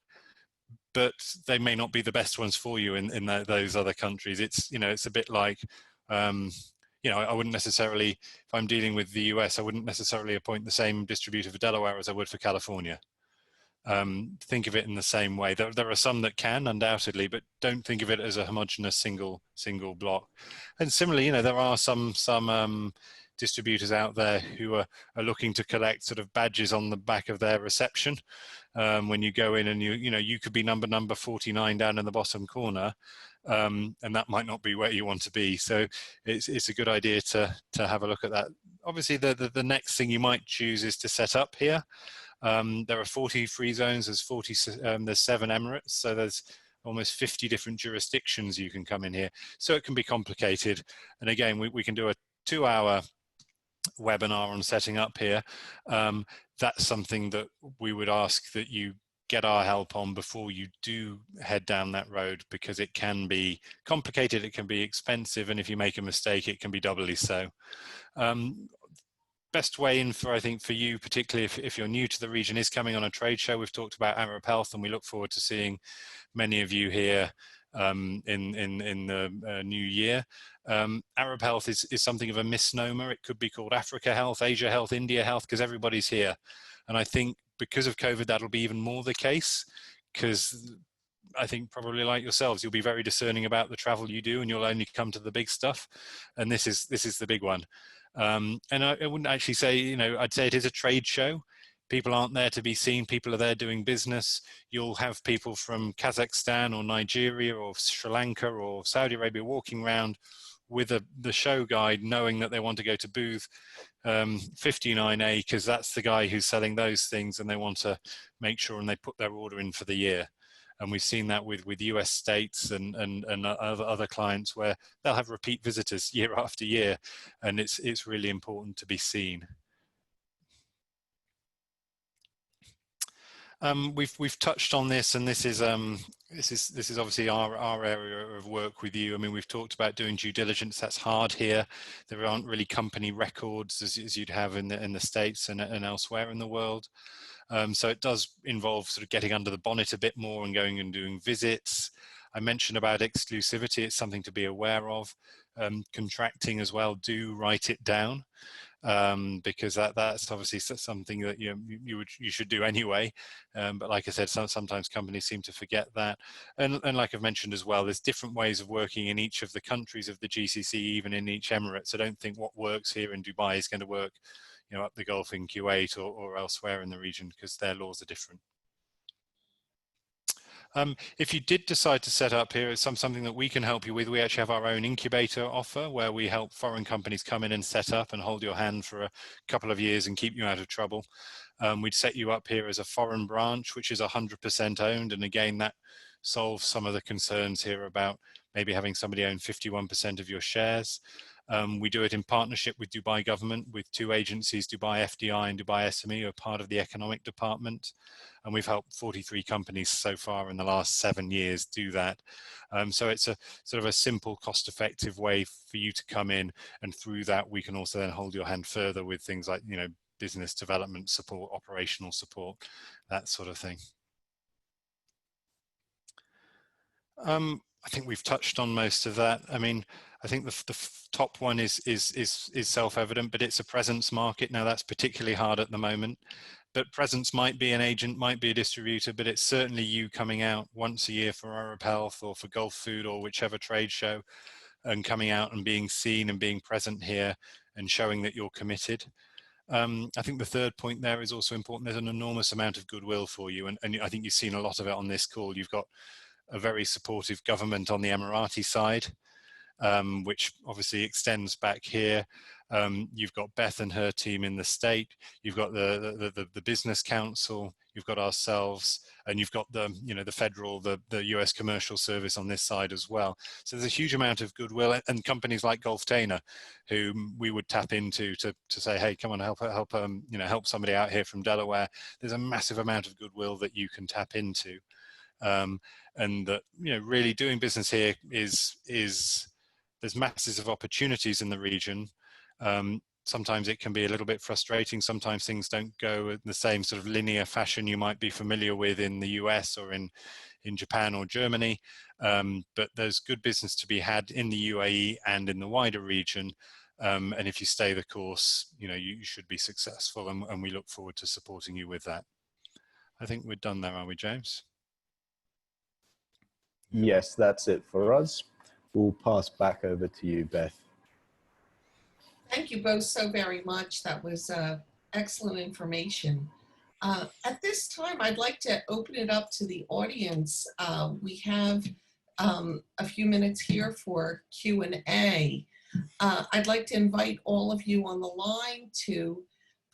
Speaker 5: but they may not be the best ones for you in those other countries. It's, you know, it's a bit like, you know, I wouldn't necessarily, if I'm dealing with the US, I wouldn't necessarily appoint the same distributor for Delaware as I would for California. Think of it in the same way. There are some that can, undoubtedly, but don't think of it as a homogeneous single block. And similarly, you know, there are some distributors out there who are looking to collect sort of badges on the back of their reception. When you go in and you know, you could be number 49 down in the bottom corner, and that might not be where you want to be. So it's a good idea to have a look at that. Obviously, the next thing you might choose is to set up here. There are 40 free zones, there's 7 emirates, so there's almost 50 different jurisdictions you can come in here. So it can be complicated. And again, we can do a 2-hour webinar on setting up here. That's something that we would ask that you
Speaker 3: get our help on before you do head down that road, because it can be complicated, it can be expensive, and if you make a mistake, it can be doubly so. Best way in for, I think, for you, particularly if you're new to the region, is coming on a trade show. We've talked about Arab Health, and we look forward to seeing many of you here in the new year. Arab Health is something of a misnomer. It could be called Africa Health, Asia Health, India Health, because everybody's here. And I think because of COVID, that'll be even more the case, because I think probably like yourselves, you'll be very discerning about the travel you do, and you'll only come to the big stuff. And this is the big one. And I wouldn't actually say, you know, I'd say it is a trade show. People aren't there to be seen. People are there doing business. You'll have people from Kazakhstan or Nigeria or Sri Lanka or Saudi Arabia walking around with the show guide, knowing that they want to go to booth 59A, because that's the guy who's selling those things, and they want to make sure and they put their order in for the year. And we've seen that with US states and other clients, where they'll have repeat visitors year after year, and it's really important to be seen. We've touched on this, and this is obviously our area of work with you. I mean, we've talked about doing due diligence. That's hard here. There aren't really company records as you'd have in the States and elsewhere in the world. So it does involve sort of getting under the bonnet a bit more and going and doing visits. I mentioned about exclusivity. It's something to be aware of. Contracting as well, do write it down, because that's obviously something that you should do anyway. But like I said, sometimes companies seem to forget that. And like I've mentioned as well, there's different ways of working in each of the countries of the GCC, even in each Emirate. So I don't think what works here in Dubai is going to work, you know, up the Gulf in Kuwait or elsewhere in the region, because their laws are different. If you did decide to set up here, it's something that we can help you with. We actually have our own incubator offer, where we help foreign companies come in and set up and hold your hand for a couple of years and keep you out of trouble. We'd set you up here as a foreign branch, which is 100% owned. And again, that solves some of the concerns here about maybe having somebody own 51% of your shares. We do it in partnership with Dubai government, with two agencies, Dubai FDI and Dubai SME, who are part of the economic department. And we've helped 43 companies so far in the last 7 years do that. So it's a sort of a simple, cost-effective way for you to come in. And through that, we can also then hold your hand further with things like, you know, business development support, operational support, that sort of thing. I think we've touched on most of that. I mean, I think the top one is self-evident, but it's a presence market. Now that's particularly hard at the moment, but presence might be an agent, might be a distributor, but it's certainly you coming out once a year for Arab Health or for Gulf Food or whichever trade show, and coming out and being seen and being present here and showing that you're committed. I think the third point there is also important. There's an enormous amount of goodwill for you, and I think you've seen a lot of it on this call. You've got a very supportive government on the Emirati side, which obviously extends back here. You've got Beth and her team in the state. You've got the Business Council. You've got ourselves, and you've got the federal, the US Commercial Service on this side as well. So there's a huge amount of goodwill, and companies like Gulftainer, who we would tap into to say, hey, come on, help somebody out here from Delaware. There's a massive amount of goodwill that you can tap into. And that, you know, really doing business here is there's masses of opportunities in the region. Sometimes it can be a little bit frustrating. Sometimes things don't go in the same sort of linear fashion you might be familiar with in the US or in Japan or Germany. But there's good business to be had in the UAE and in the wider region. And if you stay the course, you know, you should be successful, and we look forward to supporting you with that. I think we're done there, are we, James?
Speaker 4: Yes, that's it for us. We'll pass back over to you, Beth.
Speaker 1: Thank you both so very much. That was excellent information. At this time, I'd like to open it up to the audience. We have a few minutes here for Q&A. I'd like to invite all of you on the line to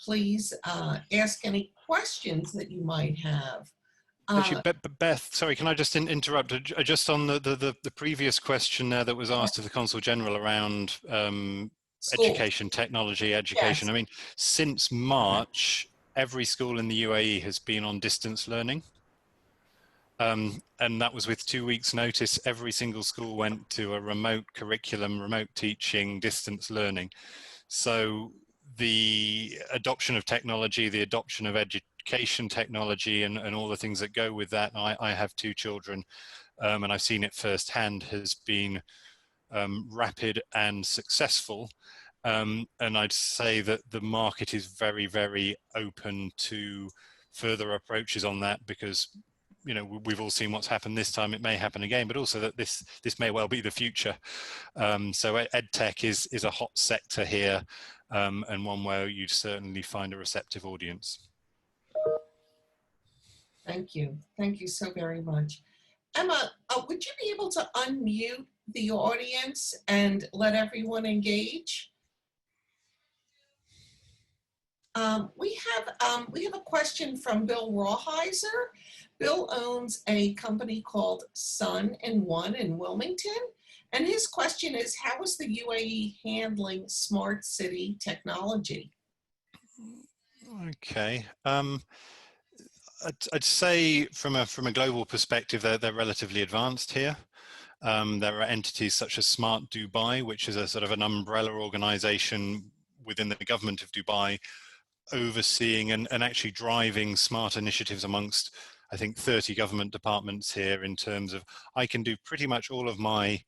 Speaker 1: please ask any questions that you might have.
Speaker 3: Actually, Beth, sorry, can I just interrupt? Just on the previous question there that was asked of the Consul General around education, technology, education. Yes. I mean, since March, every school in the UAE has been on distance learning. And that was with 2 weeks notice. Every single school went to a remote curriculum, remote teaching, distance learning. So the adoption of technology, the adoption of education technology and all the things that go with that, I have 2 children, and I've seen it firsthand, has been rapid and successful. And I'd say that the market is very, very open to further approaches on that, because you know, we've all seen what's happened this time. It may happen again, but also that this may well be the future. So EdTech is a hot sector here, and one where you'd certainly find a receptive audience.
Speaker 1: Thank you. Thank you so very much. Emma, would you be able to unmute the audience and let everyone engage? We have a question from Bill Rawheiser. Bill owns a company called Sun and One in Wilmington. And his question is, how is the UAE handling smart city technology?
Speaker 3: Okay. I'd say from a global perspective, they're relatively advanced here. There are entities such as Smart Dubai, which is a sort of an umbrella organization within the government of Dubai, overseeing and actually driving smart initiatives amongst, I think, 30 government departments here, in terms of, I can do pretty much all of my,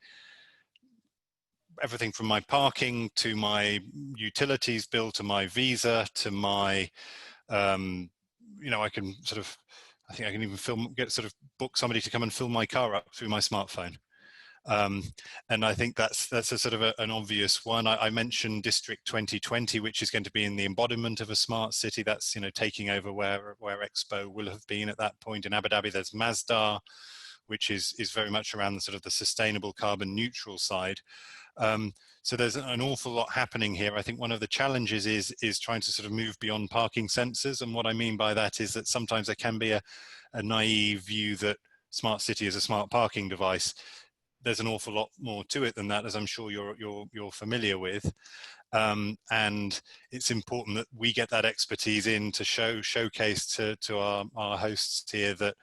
Speaker 3: everything from my parking to my utilities bill to my visa to my, you know, I can sort of, I think I can even book somebody to come and fill my car up through my smartphone. And I think that's a sort of an obvious one. I mentioned District 2020, which is going to be in the embodiment of a smart city. That's, you know, taking over where Expo will have been at that point. In Abu Dhabi, there's Masdar, which is very much around the sort of the sustainable carbon neutral side. So there's an awful lot happening here. I think one of the challenges is trying to sort of move beyond parking sensors. And what I mean by that is that sometimes there can be a naive view that smart city is a smart parking device. There's an awful lot more to it than that, as I'm sure you're familiar with. And it's important that we get that expertise in to showcase to our hosts here that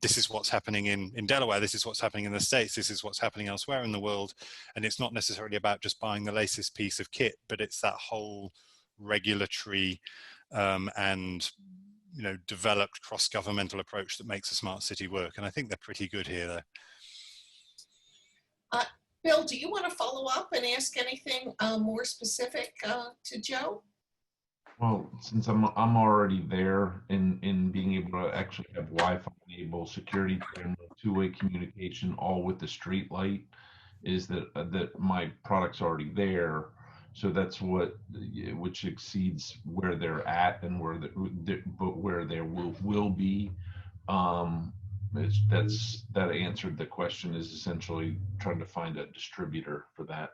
Speaker 3: this is what's happening in Delaware, this is what's happening in the States, this is what's happening elsewhere in the world. And it's not necessarily about just buying the latest piece of kit, but it's that whole regulatory and, you know, developed cross-governmental approach that makes a smart city work. And I think they're pretty good here, though.
Speaker 1: Bill, do you want to follow up and ask anything more specific to Joe?
Speaker 6: Well, since I'm already there in being able to actually have Wi-Fi enable, security camera, two-way communication, all with the street light, is that my product's already there. So that's which exceeds where they're at and but where there will be. That answered the question, is essentially trying to find a distributor for that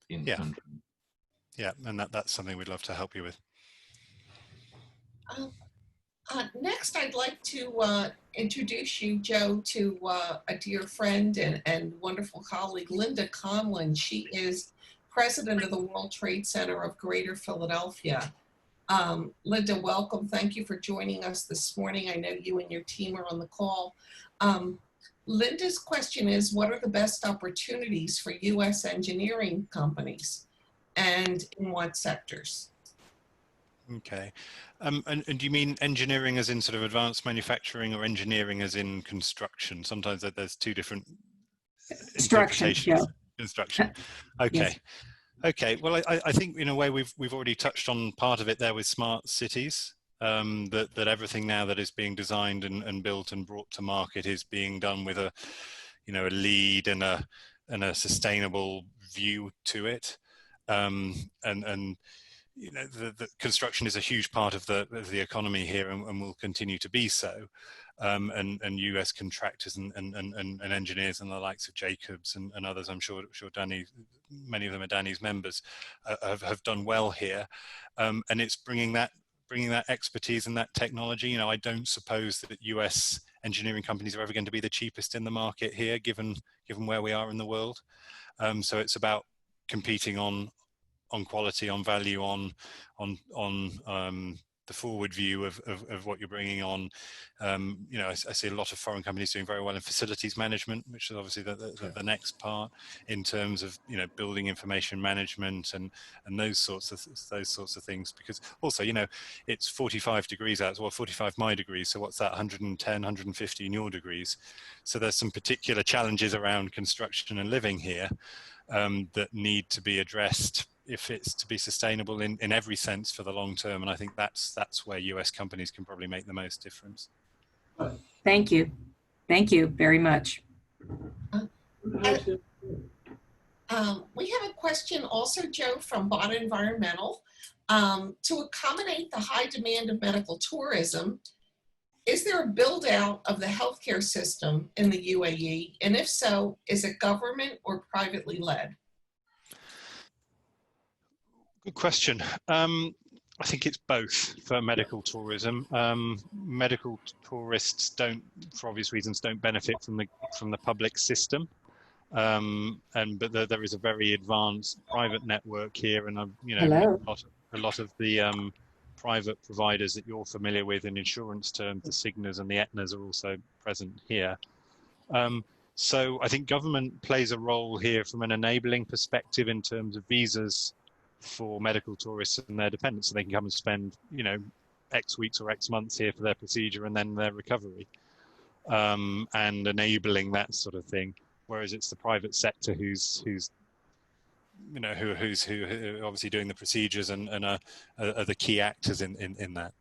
Speaker 6: in country.
Speaker 3: Yeah, and that's something we'd love to help you with.
Speaker 1: Next, I'd like to introduce you, Joe, to a dear friend and wonderful colleague, Linda Conlon. She is president of the World Trade Center of Greater Philadelphia. Linda, welcome. Thank you for joining us this morning. I know you and your team are on the call. Linda's question is, what are the best opportunities for U.S. engineering companies, and in what sectors?
Speaker 3: Okay. And do you mean engineering as in sort of advanced manufacturing, or engineering as in construction? Sometimes there's two different interpretations.
Speaker 7: Yeah.
Speaker 3: Construction. Okay. Yes. Okay. Well, I think in a way we've already touched on part of it there with smart cities. That everything now that is being designed and built and brought to market is being done with a, you know, a lead and a sustainable view to it. And you know, the construction is a huge part of the economy here, and will continue to be so. And US contractors and engineers and the likes of Jacobs and others, I'm sure Danny, many of them are Danny's members, have done well here. And it's bringing that expertise and that technology. You know, I don't suppose that US engineering companies are ever going to be the cheapest in the market here, given where we are in the world. So it's about competing on quality, on value, on forward view of what you're bringing on. You know, I see a lot of foreign companies doing very well in facilities management, which is obviously the next part in terms of, you know, building information management and those sorts of things. Because also, you know, it's 45 degrees out, well, 45 my degrees. So what's that? 110, 150 in your degrees. So there's some particular challenges around construction and living here that need to be addressed if it's to be sustainable in every sense for the long term. And I think that's where US companies can probably make the most difference.
Speaker 7: Thank you. Thank you very much.
Speaker 1: We have a question also, Joe, from Bot Environmental. To accommodate the high demand of medical tourism, is there a build out of the healthcare system in the UAE? And if so, is it government or privately led?
Speaker 5: Good question. I think it's both for medical tourism. Medical tourists don't, for obvious reasons, don't benefit from the public system. But there is a very advanced private network here, and you know,
Speaker 7: Hello.
Speaker 5: a lot of the private providers that you're familiar with in insurance terms, the Cignas and the Aetnas, are also present here. So I think government plays a role here from an enabling perspective in terms of visas for medical tourists and their dependents, so they can come and spend, you know, X weeks or X months here for their procedure and then their recovery, and enabling that sort of thing. Whereas it's the private sector who's you know, who obviously doing the procedures and are the key actors in that.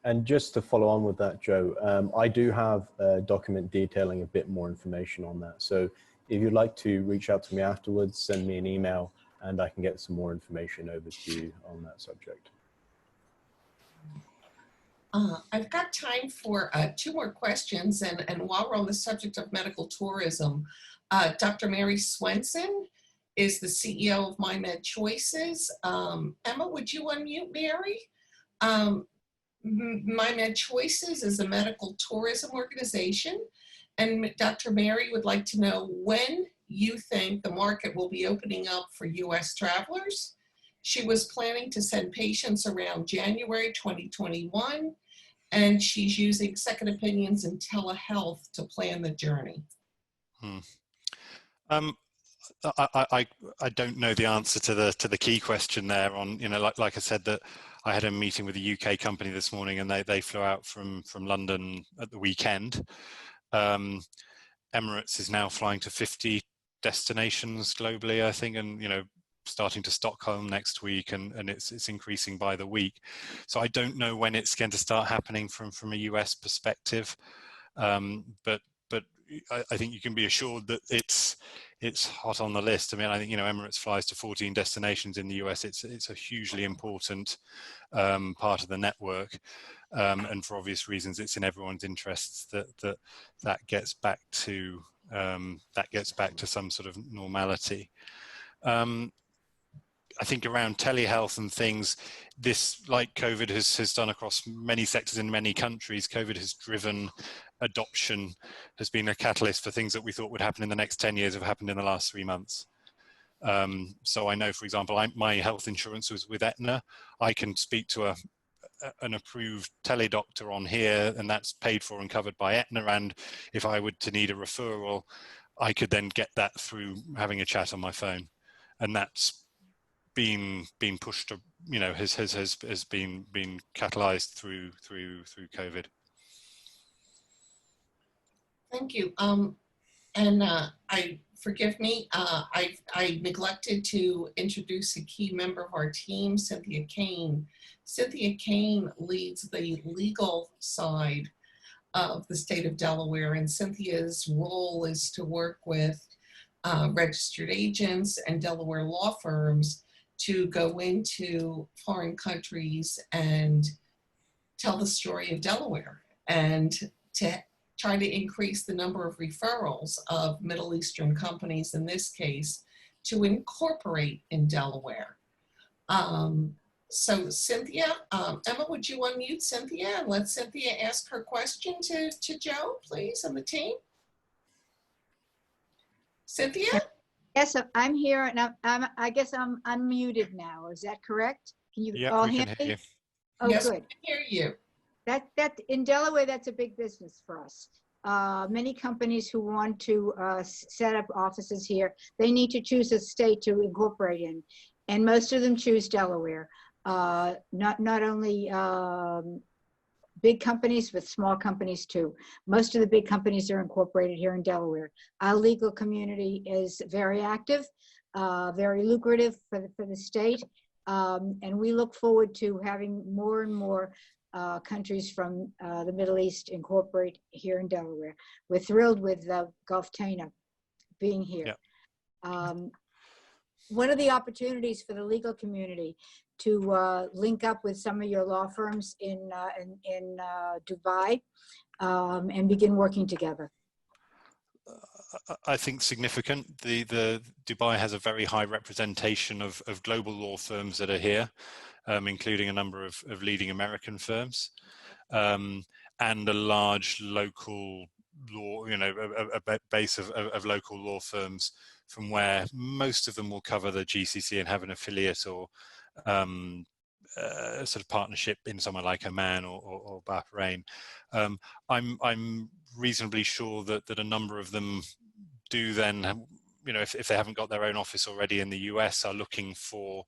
Speaker 4: And just to follow on with that, Joe, I do have a document detailing a bit more information on that. So if you'd like to reach out to me afterwards, send me an email, and I can get some more information over to you on that subject.
Speaker 1: I've got time for 2 more questions. And while we're on the subject of medical tourism, Dr. Mary Swenson is the CEO of MyMed Choices. Emma, would you unmute Mary? MyMed Choices is a medical tourism organization. And Dr. Mary would like to know when you think the market will be opening up for US travelers. She was planning to send patients around January 2021, and she's using second opinions and telehealth to plan the journey.
Speaker 3: I don't know the answer to the key question there. On, you know, like I said, that I had a meeting with a UK company this morning, and they flew out from London at the weekend. Emirates is now flying to 50 destinations globally, I think, and, you know, starting to Stockholm next week, and it's increasing by the week. So I don't know when it's going to start happening from a US perspective, but I think you can be assured that it's hot on the list. I mean, I think, you know, Emirates flies to 14 destinations in the US. It's a hugely important part of the network, and for obvious reasons, it's in everyone's interests that gets back to some sort of normality. I think around telehealth and things, this, like COVID has done across many sectors in many countries, COVID has driven adoption, has been a catalyst for things that we thought would happen in the next 10 years have happened in the last 3 months. So I know, for example, my health insurance was with Aetna. I can speak to an approved teledoctor on here, and that's paid for and covered by Aetna. And if I were to need a referral, I could then get that through having a chat on my phone. And that's been pushed to, you know, has been catalyzed through COVID.
Speaker 1: Thank you. Forgive me, I neglected to introduce a key member of our team, Cynthia Kane. Cynthia Kane leads the legal side of the state of Delaware, and Cynthia's role is to work with registered agents and Delaware law firms to go into foreign countries and tell the story of Delaware, and to try to increase the number of referrals of Middle Eastern companies, in this case, to incorporate in Delaware. So Cynthia, Emma, would you unmute Cynthia and let Cynthia ask her question to Joe, please, and the team? Cynthia?
Speaker 8: Yes, I'm here, and I guess I'm unmuted now. Is that correct? Can you all hear me? Oh,
Speaker 1: Yes, we
Speaker 8: good.
Speaker 1: can hear you.
Speaker 8: That in Delaware, that's a big business for us. Many companies who want to set up offices here, they need to choose a state to incorporate in, and most of them choose Delaware. Not only big companies, but small companies too. Most of the big companies are incorporated here in Delaware. Our legal community is very active, very lucrative for the state, and we look forward to having more and more countries from the Middle East incorporate here in Delaware. We're thrilled with Gulf Tana being here.
Speaker 3: Yeah.
Speaker 8: One of the opportunities for the legal community to link up with some of your law firms in Dubai and begin working together.
Speaker 3: I think significant. The Dubai has a very high representation of global law firms that are here, including a number of leading American firms, and a large local law, a base of local law firms from where most of them will cover the GCC and have an affiliate or sort of partnership in somewhere like Oman or Bahrain. I'm reasonably sure that a number of them do then have, if they haven't got their own office already in the US, are looking for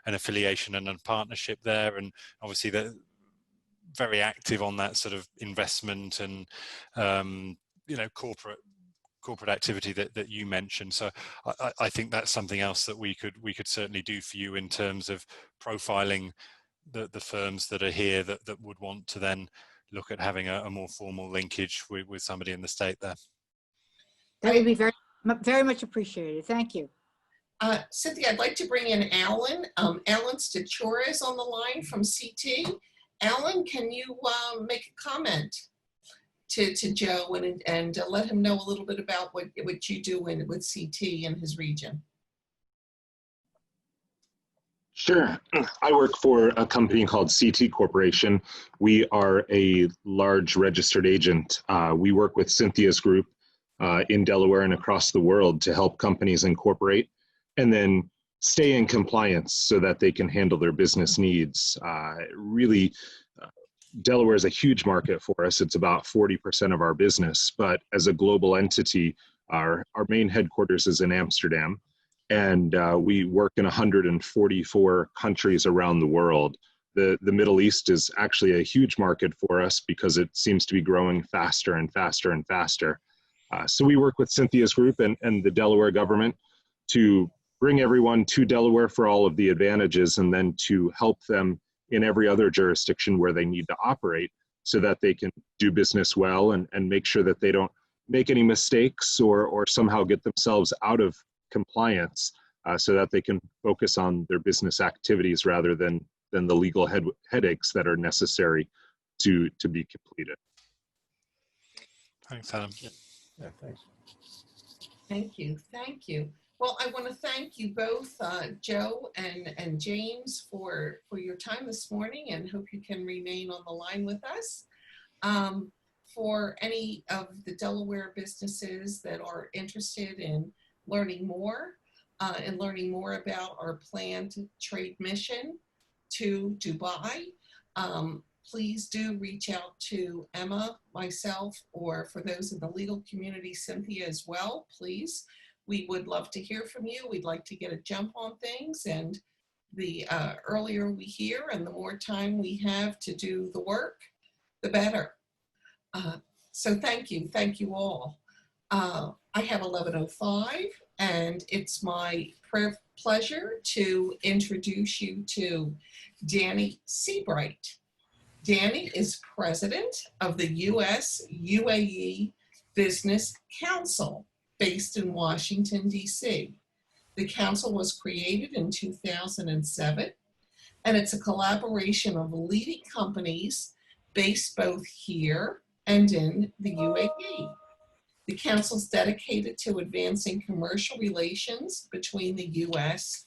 Speaker 3: an affiliation and a partnership there. And obviously they're very active on that sort of investment and, corporate activity that you mentioned. So I think that's something else that we could certainly do for you in terms of profiling the firms that are here that would want to then look at having a more formal linkage with somebody in the state there.
Speaker 8: That would be very, very much appreciated. Thank you.
Speaker 1: Cynthia, I'd like to bring in Alan. Alan Stachura is on the line from CT. Alan, can you make a comment to Joe and let him know a little bit about what you do with CT in his region?
Speaker 9: Sure. I work for a company called CT Corporation. We are a large registered agent. We work with Cynthia's group in Delaware and across the world to help companies incorporate and then stay in compliance so that they can handle their business needs. Really, Delaware is a huge market for us. It's about 40% of our business, but as a global entity, our main headquarters is in Amsterdam. And we work in 144 countries around the world. The Middle East is actually a huge market for us because it seems to be growing faster and faster and faster. So we work with Cynthia's group and the Delaware government to bring everyone to Delaware for all of the advantages and then to help them in every other jurisdiction where they need to operate so that they can do business well and make sure that they don't make any mistakes or somehow get themselves out of compliance so that they can focus on their business activities rather than the legal headaches that are necessary to be completed.
Speaker 3: Thanks, Adam.
Speaker 4: Yeah, thanks.
Speaker 1: Thank you. Thank you. Well, I want to thank you both, Joe and James, for your time this morning, and hope you can remain on the line with us. For any of the Delaware businesses that are interested in learning more about our planned trade mission to Dubai, please do reach out to Emma, myself, or for those in the legal community, Cynthia as well, please. We would love to hear from you. We'd like to get a jump on things, and the earlier we hear and the more time we have to do the work, the better. So thank you all. I have 11:05, and it's my pleasure to introduce you to Danny Seabright. Danny is president of the US-UAE Business Council based in Washington, D.C. The council was created in 2007, and it's a collaboration of leading companies based both here and in the UAE. The council is dedicated to advancing commercial relations between the U.S.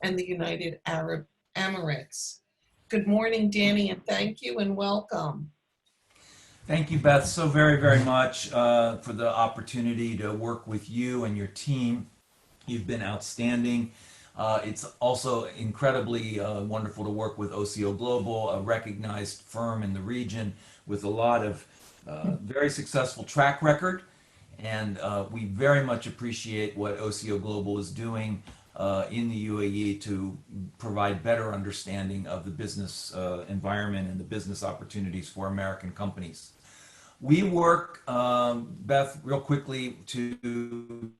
Speaker 1: and the United Arab Emirates. Good morning, Danny, and thank you and welcome.
Speaker 10: Thank you, Beth, so very, very much for the opportunity to work with you and your team. You've been outstanding. It's also incredibly wonderful to work with OCO Global, a recognized firm in the region with a lot of very successful track record. And we very much appreciate what OCO Global is doing in the UAE to provide better understanding of the business environment and the business opportunities for American companies. We work, Beth, real quickly to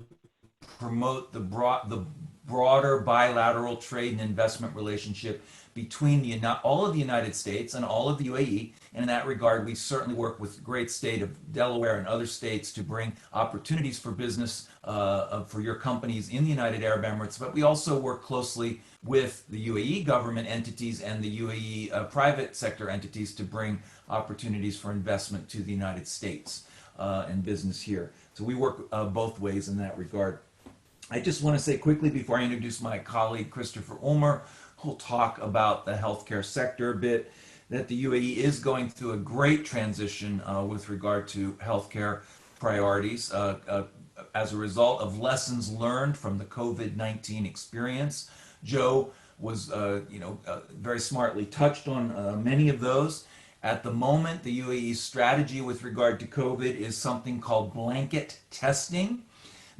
Speaker 10: promote the broader bilateral trade and investment relationship between all of the United States and all of the UAE. And in that regard, we certainly work with the great state of Delaware and other states to bring opportunities for business for your companies in the United Arab Emirates. But we also work closely with the UAE government entities and the UAE private sector entities to bring opportunities for investment to the United States and business here. So we work both ways in that regard. I just want to say quickly before I introduce my colleague Christopher Ulmer, who'll talk about the healthcare sector a bit, that the UAE is going through a great transition with regard to healthcare priorities as a result of lessons learned from the COVID-19 experience. Joe was, very smartly touched on many of those. At the moment, the UAE's strategy with regard to COVID is something called blanket testing.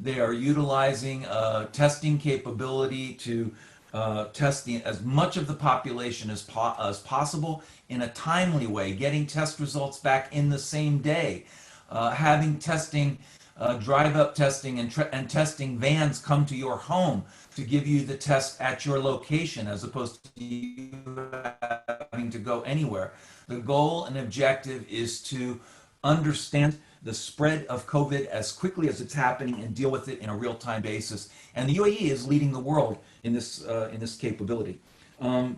Speaker 10: They are utilizing testing capability to test as much of the population as possible in a timely way, getting test results back in the same day, having testing, drive-up testing and testing vans come to your home to give you the test at your location as opposed to you having to go anywhere. The goal and objective is to understand the spread of COVID as quickly as it's happening and deal with it in a real-time basis. And the UAE is leading the world in this capability. AI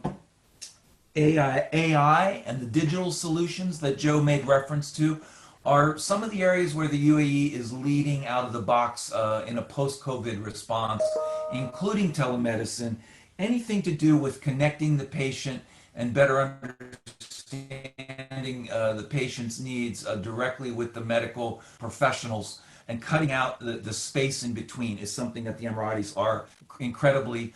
Speaker 10: and the digital solutions that Joe made reference to are some of the areas where the UAE is leading out of the box in a post-COVID response, including telemedicine, anything to do with connecting the patient and better understanding the patient's needs directly with the medical professionals and cutting out the space in between is something that the Emiratis are incredibly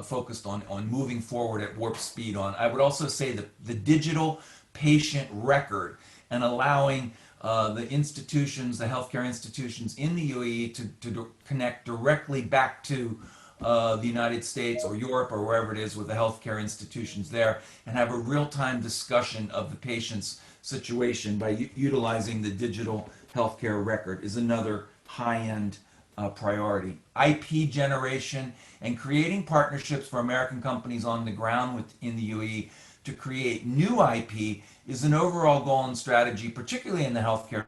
Speaker 10: focused on moving forward at warp speed on. I would also say that the digital patient record and allowing the institutions, the healthcare institutions in the UAE to connect directly back to the United States or Europe or wherever it is with the healthcare institutions there and have a real-time discussion of the patient's situation by utilizing the digital healthcare record is another high-end priority. IP generation and creating partnerships for American companies on the ground within the UAE to create new IP is an overall goal and strategy, particularly in the healthcare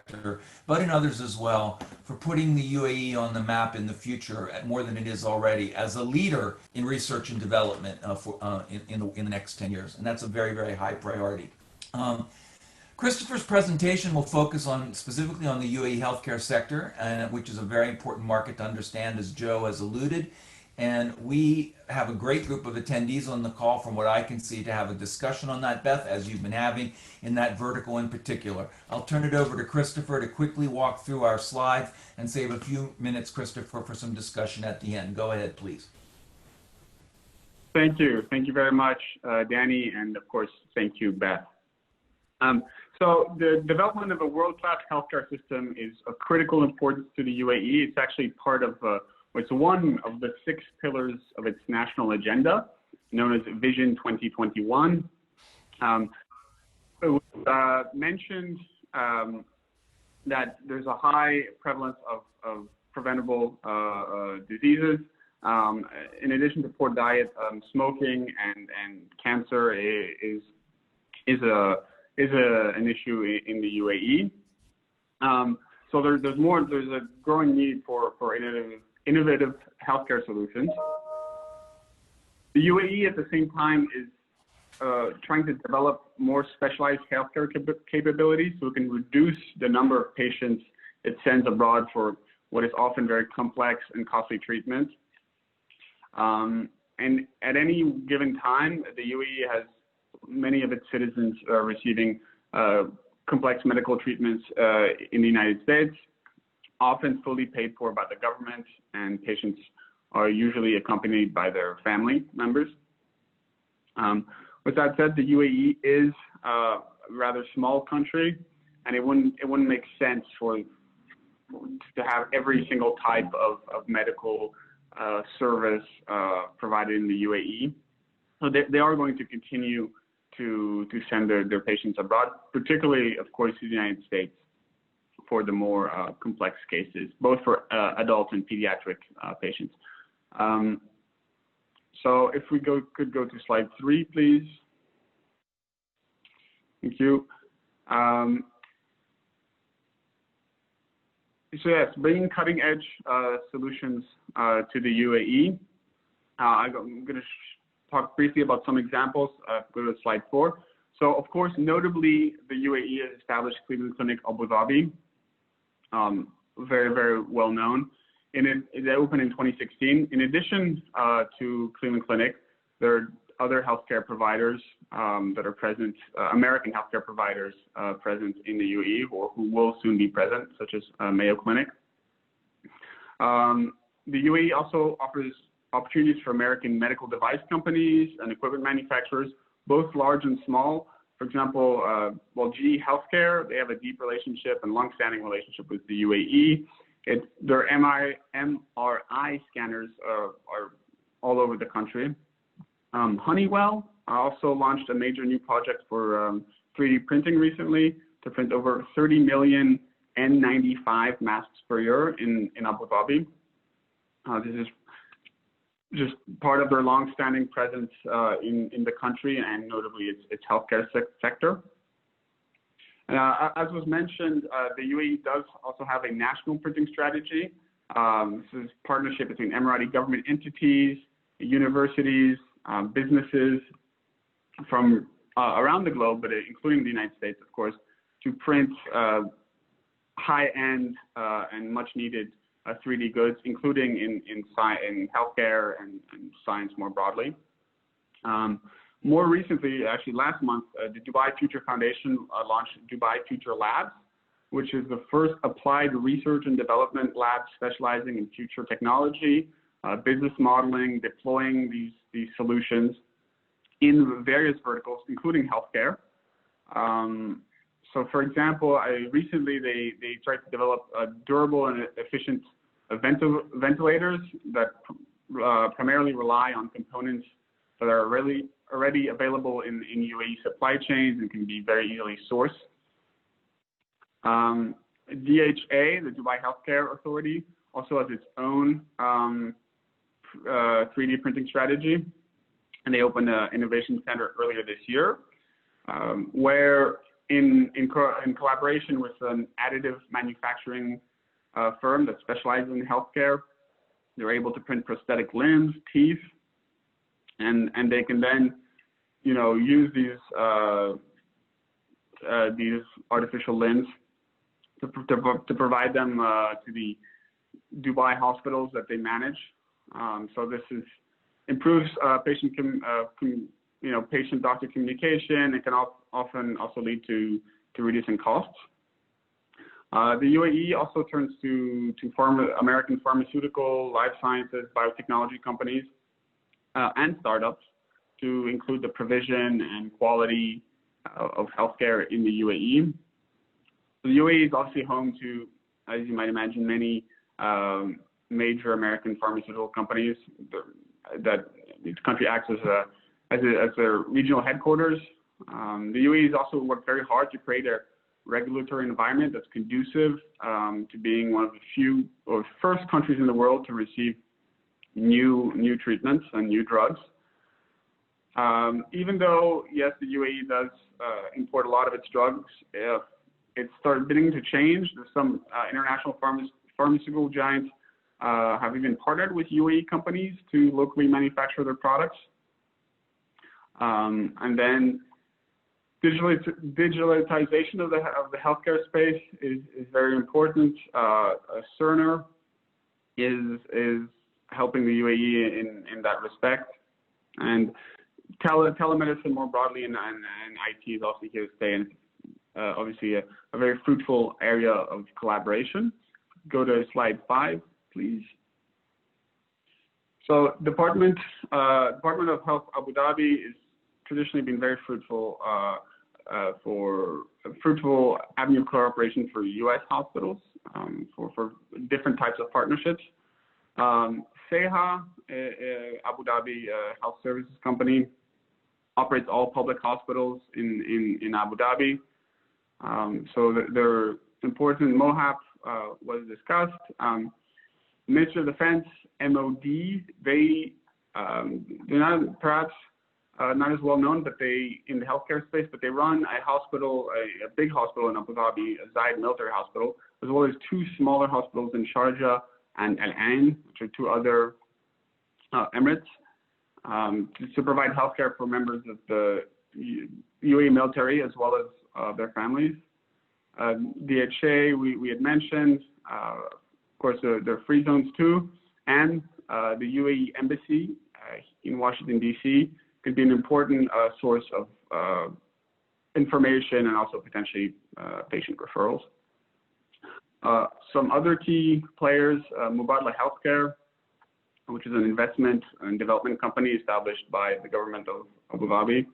Speaker 10: sector, but in others as well, for putting the UAE on the map in the future more than it is already as a leader in research and development in the next 10 years. And that's a very, very high priority. Christopher's presentation will focus specifically on the UAE healthcare sector, which is a very important market to understand, as Joe has alluded. And we have a great group of attendees on the call, from what I can see, to have a discussion on that, Beth, as you've been having in that vertical in particular. I'll turn it over to Christopher to quickly walk through our slides and save a few minutes, Christopher, for some discussion at the end. Go ahead, please.
Speaker 11: Thank you. Thank you very much, Danny, and of course, thank you, Beth. So the development of a world-class healthcare system is of critical importance to the UAE. It's actually part of it's one of the 6 pillars of its national agenda, known as Vision 2021. It was mentioned that there's a high prevalence of preventable diseases. In addition to poor diet, smoking and cancer is an issue in the UAE. So there's a growing need for innovative healthcare solutions. The UAE at the same time is trying to develop more specialized healthcare capabilities so it can reduce the number of patients it sends abroad for what is often very complex and costly treatment. And at any given time, the UAE has many of its citizens receiving complex medical treatments in the United States, often fully paid for by the government, and patients are usually accompanied by their family members. With that said, the UAE is a rather small country, and it wouldn't make sense to have every single type of medical service provided in the UAE. So they are going to continue to send their patients abroad, particularly, of course, to the United States for the more complex cases, both for adult and pediatric patients. So if we could go to slide 3, please. Thank you. So yes, bringing cutting edge solutions to the UAE. I'm going to talk briefly about some examples. Go to slide 4. So of course, notably, the UAE has established Cleveland Clinic Abu Dhabi. Very, very well known. It opened in 2016. In addition to Cleveland Clinic, there are other healthcare providers that are present, American healthcare providers present in the UAE, or who will soon be present, such as Mayo Clinic. The UAE also offers opportunities for American medical device companies and equipment manufacturers, both large and small. For example, GE Healthcare, they have a deep relationship and long-standing relationship with the UAE. Their MRI scanners are all over the country. Honeywell also launched a major new project for 3D printing recently to print over 30 million N95 masks per year in Abu Dhabi. This is just part of their long-standing presence in the country, and notably its healthcare sector. As was mentioned, the UAE does also have a national printing strategy. This is a partnership between Emirati government entities, universities, businesses from around the globe, but including the United States, of course, to print high-end and much-needed 3D goods, including in healthcare and science more broadly. More recently, actually last month, the Dubai Future Foundation launched Dubai Future Labs, which is the first applied research and development lab specializing in future technology, business modeling, deploying these solutions in various verticals, including healthcare. So for example, recently they tried to develop durable and efficient ventilators that primarily rely on components that are already available in UAE supply chains and can be very easily sourced. DHA, the Dubai Healthcare Authority, also has its own 3D printing strategy, and they opened an innovation center earlier this year, where in collaboration with an additive manufacturing firm that specializes in healthcare, they're able to print prosthetic limbs, teeth, and they can then, use these artificial limbs to provide them to the Dubai hospitals that they manage. So this improves patient-doctor communication. It can often also lead to reducing costs. The UAE also turns to American pharmaceutical, life sciences, biotechnology companies, and startups to include the provision and quality of healthcare in the UAE. The UAE is obviously home to, as you might imagine, many major American pharmaceutical companies that the country acts as their regional headquarters. The UAE has also worked very hard to create a regulatory environment that's conducive to being one of the few or first countries in the world to receive new treatments and new drugs. Even though, yes, the UAE does import a lot of its drugs, it's started beginning to change. There's some international pharmaceutical giants have even partnered with UAE companies to locally manufacture their products. And then digitalization of the healthcare space is very important. Cerner is helping the UAE in that respect, and telemedicine more broadly and IT is also here to stay, and obviously a very fruitful area of collaboration. Go to slide 5, please. So Department of Health Abu Dhabi is traditionally been very fruitful for a fruitful avenue of cooperation for U.S. hospitals for different types of partnerships. SEHA, Abu Dhabi Health Services Company, operates all public hospitals in Abu Dhabi. So they're important. MOHAP was discussed. Ministry of Defense, MOD, they're not perhaps not as well known, but they in the healthcare space, but they run a hospital, a big hospital in Abu Dhabi, a Zayed Military Hospital, as well as two smaller hospitals in Sharjah and Al Ain, which are two other Emirates, to provide healthcare for members of the UAE military as well as their families. DHA, we had mentioned, of course, there are free zones too, and the UAE Embassy in Washington, D.C. could be an important source of information and also potentially patient referrals. Some other key players, Mubadala Healthcare, which is an investment and development company established by the government of Abu Dhabi.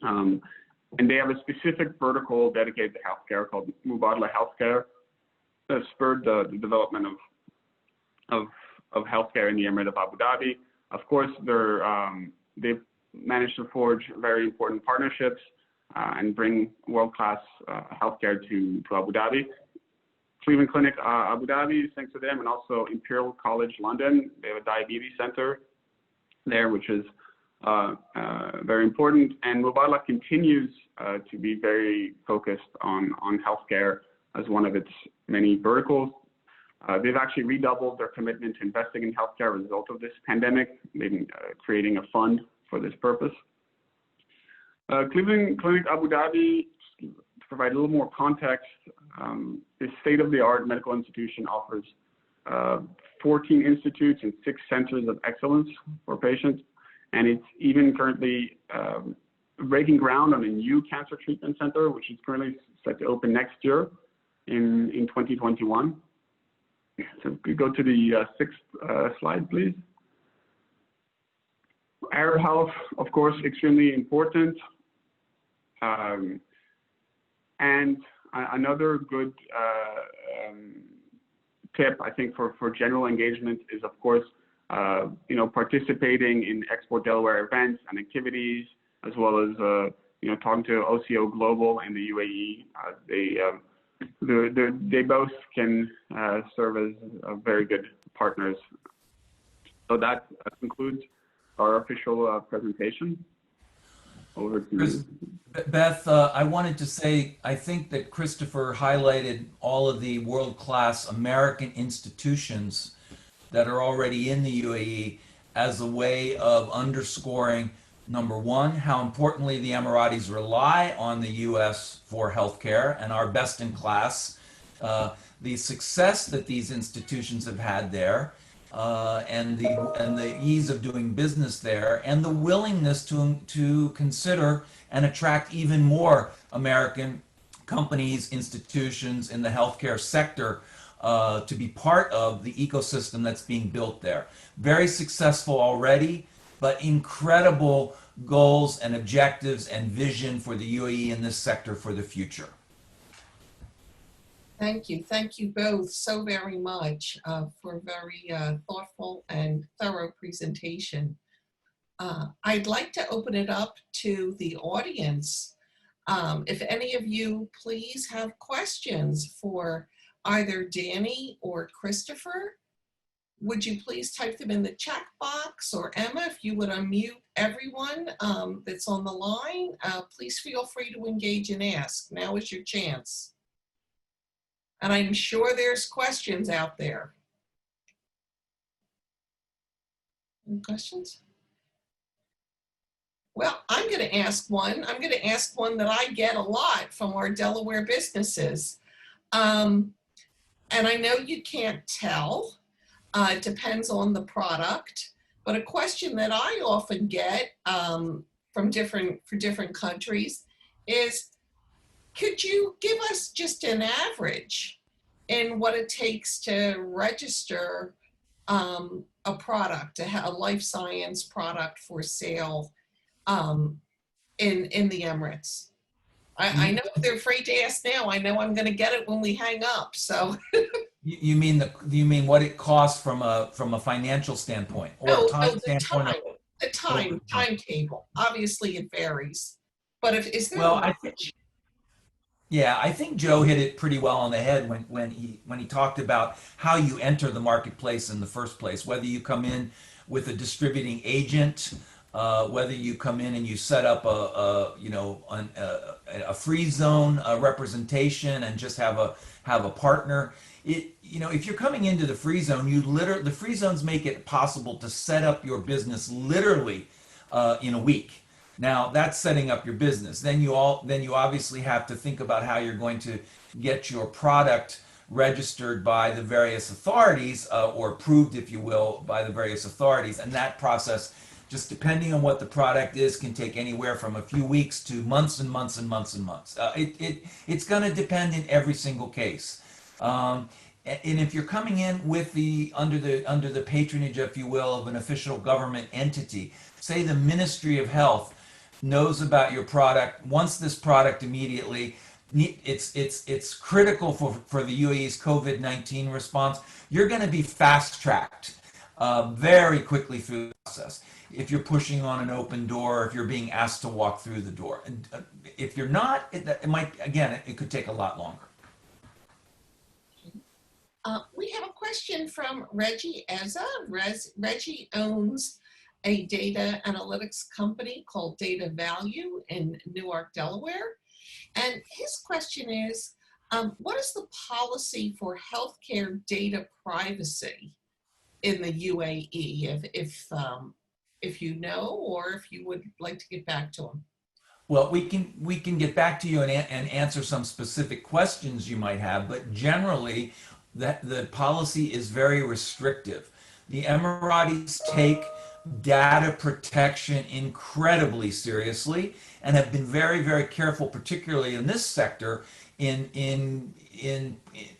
Speaker 11: And they have a specific vertical dedicated to healthcare called Mubadala Healthcare that spurred the development of healthcare in the Emirate of Abu Dhabi. Of course, they've managed to forge very important partnerships and bring world-class healthcare to Abu Dhabi. Cleveland Clinic Abu Dhabi, thanks to them, and also Imperial College London. They have a diabetes center there, which is very important. And Mubadala continues to be very focused on healthcare as one of its many verticals. They've actually redoubled their commitment to investing in healthcare as a result of this pandemic. They've been creating a fund for this purpose. Cleveland Clinic Abu Dhabi, to provide a little more context, this state-of-the-art medical institution offers 14 institutes and 6 centers of excellence for patients. And it's even currently breaking ground on a new cancer treatment center, which is currently set to open next year in 2021. So if we go to the 6th slide, please. Arab health, of course, extremely important. And another good tip, I think, for general engagement is, of course, participating in Export Delaware events and activities, as well as talking to OCO Global and the UAE. They both can serve as very good partners. So that concludes our official presentation. Over to you.
Speaker 10: Beth, I wanted to say, I think that Christopher highlighted all of the world-class American institutions that are already in the UAE as a way of underscoring, number one, how importantly the Emiratis rely on the US for healthcare and are best in class, the success that these institutions have had there, and the ease of doing business there, and the willingness to consider and attract even more American companies, institutions in the healthcare sector to be part of the ecosystem that's being built there. Very successful already, but incredible goals and objectives and vision for the UAE in this sector for the future.
Speaker 1: Thank you. Thank you both so very much for a very thoughtful and thorough presentation. I'd like to open it up to the audience. If any of you please have questions for either Danny or Christopher, would you please type them in the chat box, or Emma, if you would unmute everyone that's on the line, please feel free to engage and ask. Now is your chance. And I'm sure there's questions out there. Any questions? Well, I'm going to ask one. I'm going to ask one that I get a lot from our Delaware businesses. And I know you can't tell. It depends on the product. But a question that I often get from different countries is, could you give us just an average in what it takes to register a product, a life science product for sale in the Emirates? I know they're afraid to ask now. I know I'm going to get it when we hang up. So
Speaker 10: You mean what it costs from a financial standpoint or a
Speaker 1: no,
Speaker 10: time
Speaker 1: the
Speaker 10: standpoint?
Speaker 1: time, timetable. Obviously, it varies. But is there
Speaker 10: Well,
Speaker 1: a
Speaker 10: I think Joe hit it pretty well on the head when he talked about how you enter the marketplace in the first place. Whether you come in with a distributing agent, whether you come in and you set up a free zone representation and just have a partner. If you're coming into the free zone, the free zones make it possible to set up your business literally in a week. Now that's setting up your business. Then you obviously have to think about how you're going to get your product registered by the various authorities or approved, if you will, by the various authorities. And that process, just depending on what the product is, can take anywhere from a few weeks to months and months and months and months. It's going to depend in every single case. And if you're coming in with under the patronage, if you will, of an official government entity, say the Ministry of Health knows about your product, wants this product immediately, it's critical for the UAE's COVID-19 response, you're going to be fast-tracked very quickly through the process. If you're pushing on an open door, if you're being asked to walk through the door. And if you're not, it could take a lot longer.
Speaker 1: We have a question from Reggie Eza. Reggie owns a data analytics company called Data Value in Newark, Delaware. And his question is, what is the policy for healthcare data privacy in the UAE, if you know, or if you would like to get back to him?
Speaker 10: Well, we can get back to you and answer some specific questions you might have, but generally, the policy is very restrictive. The Emiratis take data protection incredibly seriously and have been very, very careful, particularly in this sector, in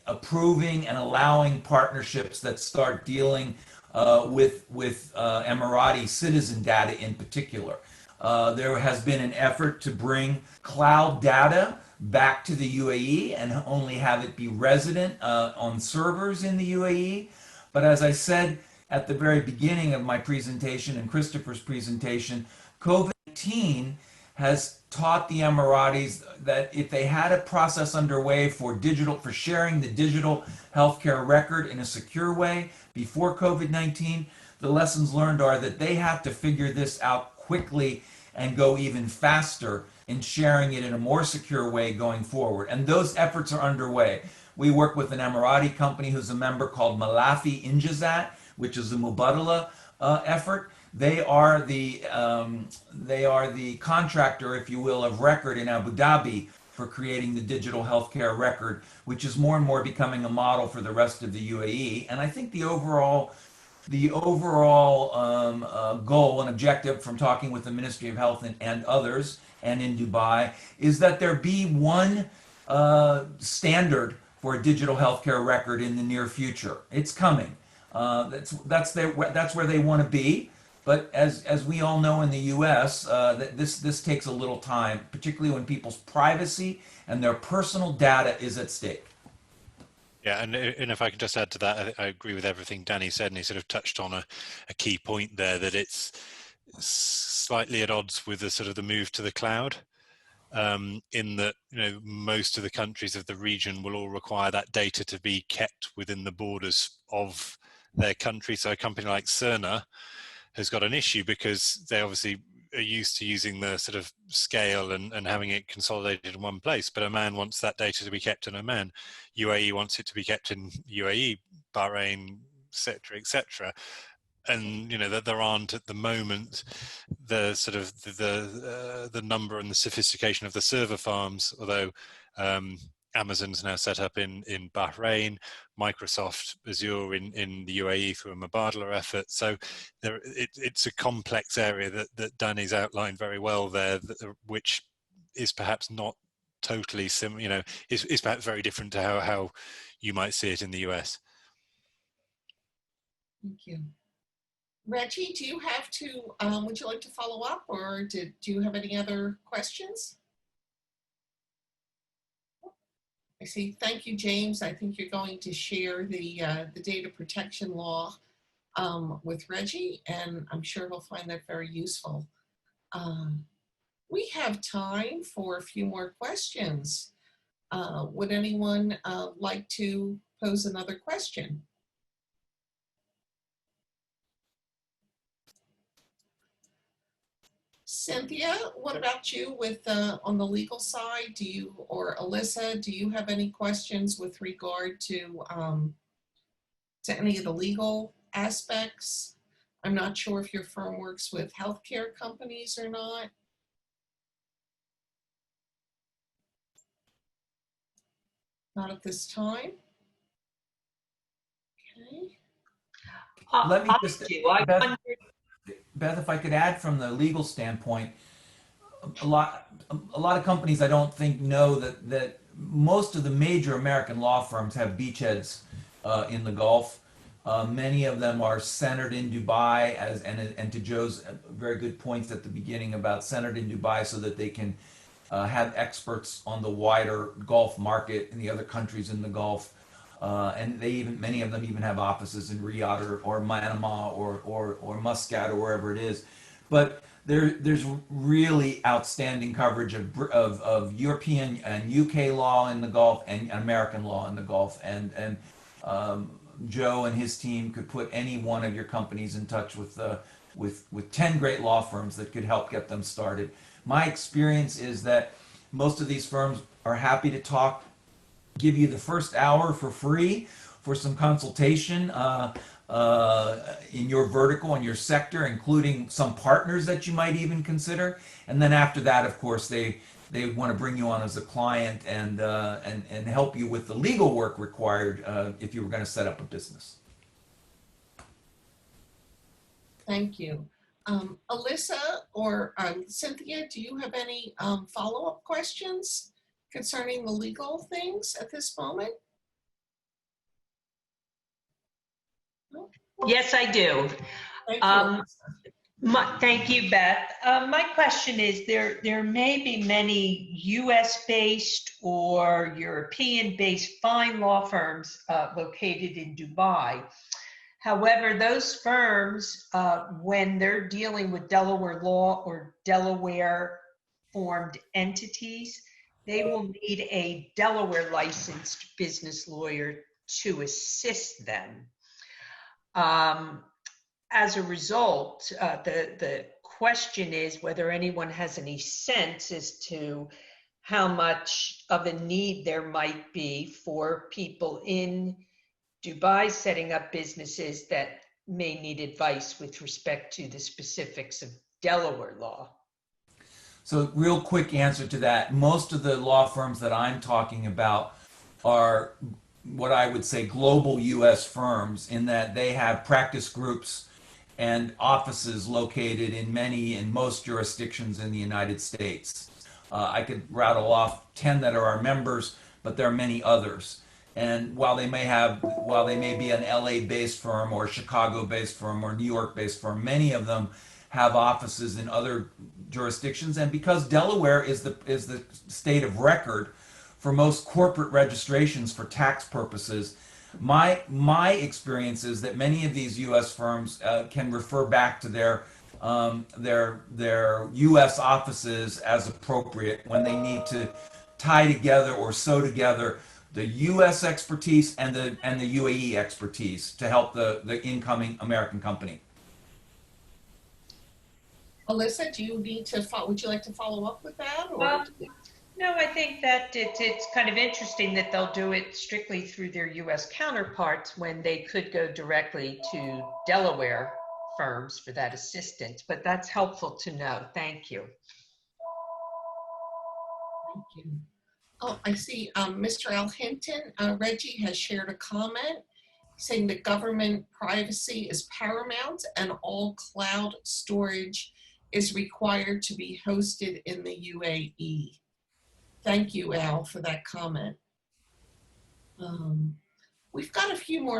Speaker 10: approving and allowing partnerships that start dealing with Emirati citizen data in particular. There has been an effort to bring cloud data back to the UAE and only have it be resident on servers in the UAE. But as I said at the very beginning of my presentation and Christopher's presentation, COVID-19 has taught the Emiratis that if they had a process underway for sharing the digital healthcare record in a secure way before COVID-19, the lessons learned are that they have to figure this out quickly and go even faster in sharing it in a more secure way going forward. And those efforts are underway. We work with an Emirati company who's a member called Malafi Injazat, which is the Mubadala effort. They are the contractor, if you will, of record in Abu Dhabi for creating the digital healthcare record, which is more and more becoming a model for the rest of the UAE. And I think the overall goal and objective from talking with the Ministry of Health and others and in Dubai is that there be one standard for a digital healthcare record in the near future. It's coming. That's where they want to be. But as we all know in the U.S., this takes a little time, particularly when people's privacy and their personal data is at stake.
Speaker 3: Yeah, and if I could just add to that, I agree with everything Danny said, and he sort of touched on a key point there, that it's slightly at odds with the sort of the move to the cloud, in that most of the countries of the region will all require that data to be kept within the borders of their country. So a company like Cerner has got an issue because they obviously are used to using the sort of scale and having it consolidated in one place. But Oman wants that data to be kept in Oman. UAE wants it to be kept in UAE, Bahrain, etc. And that there aren't at the moment the sort of the number and the sophistication of the server farms, although Amazon's now set up in Bahrain, Microsoft Azure in the UAE through a Mubadala effort. So it's a complex area that Danny's outlined very well there, which is perhaps not totally similar, is perhaps very different to how you might see it in the US.
Speaker 1: Thank you. Reggie, do you have to, would you like to follow up, or do you have any other questions? I see. Thank you, James. I think you're going to share the data protection law with Reggie, and I'm sure he'll find that very useful. We have time for a few more questions. Would anyone like to pose another question? Cynthia, what about you with on the legal side? Do you, or Alyssa, do you have any questions with regard to any of the legal aspects? I'm not sure if your firm works with healthcare companies or not. Not at this time. Okay.
Speaker 10: Let me just, Beth, if I could add from the legal standpoint, a lot of companies I don't think know that most of the major American law firms have beachheads in the Gulf. Many of them are centered in Dubai, and to Joe's very good points at the beginning about centered in Dubai so that they can have experts on the wider Gulf market in the other countries in the Gulf. And many of them even have offices in Riyadh or Manama or Muscat or wherever it is. But there's really outstanding coverage of European and UK law in the Gulf and American law in the Gulf. And Joe and his team could put any one of your companies in touch with 10 great law firms that could help get them started. My experience is that most of these firms are happy to talk, give you the first hour for free for some consultation in your vertical and your sector, including some partners that you might even consider. And then after that, of course, they want to bring you on as a client and help you with the legal work required if you were going to set up a business.
Speaker 1: Thank you. Alyssa or Cynthia, do you have any follow-up questions concerning the legal things at this moment? No?
Speaker 12: Yes, I do. Thank you, Beth. My question is, there may be many US-based or European-based fine law firms located in Dubai. However, those firms, when they're dealing with Delaware law or Delaware-formed entities, they will need a Delaware licensed business lawyer to assist them. As a result, the question is whether anyone has any sense as to how much of a need there might be for people in Dubai setting up businesses that may need advice with respect to the specifics of Delaware law.
Speaker 10: So real quick answer to that. Most of the law firms that I'm talking about are what I would say global US firms, in that they have practice groups and offices located in most jurisdictions in the United States. I could rattle off 10 that are our members, but there are many others. And while they may be an LA-based firm or a Chicago-based firm or New York-based firm, many of them have offices in other jurisdictions. And because Delaware is the state of record for most corporate registrations for tax purposes, my experience is that many of these U.S. firms can refer back to their U.S. offices as appropriate when they need to tie together or sew together the U.S. expertise and the UAE expertise to help the incoming American company.
Speaker 1: Alyssa, do you need to would you like to follow up with that? Or?
Speaker 12: No, I think that it's kind of interesting that they'll do it strictly through their U.S. counterparts when they could go directly to Delaware firms for that assistance, but that's helpful to know. Thank you.
Speaker 1: Thank you. Oh, I see Mr. Al Hinton, Reggie has shared a comment saying that government privacy is paramount and all cloud storage is required to be hosted in the UAE. Thank you, Al, for that comment. We've got a few more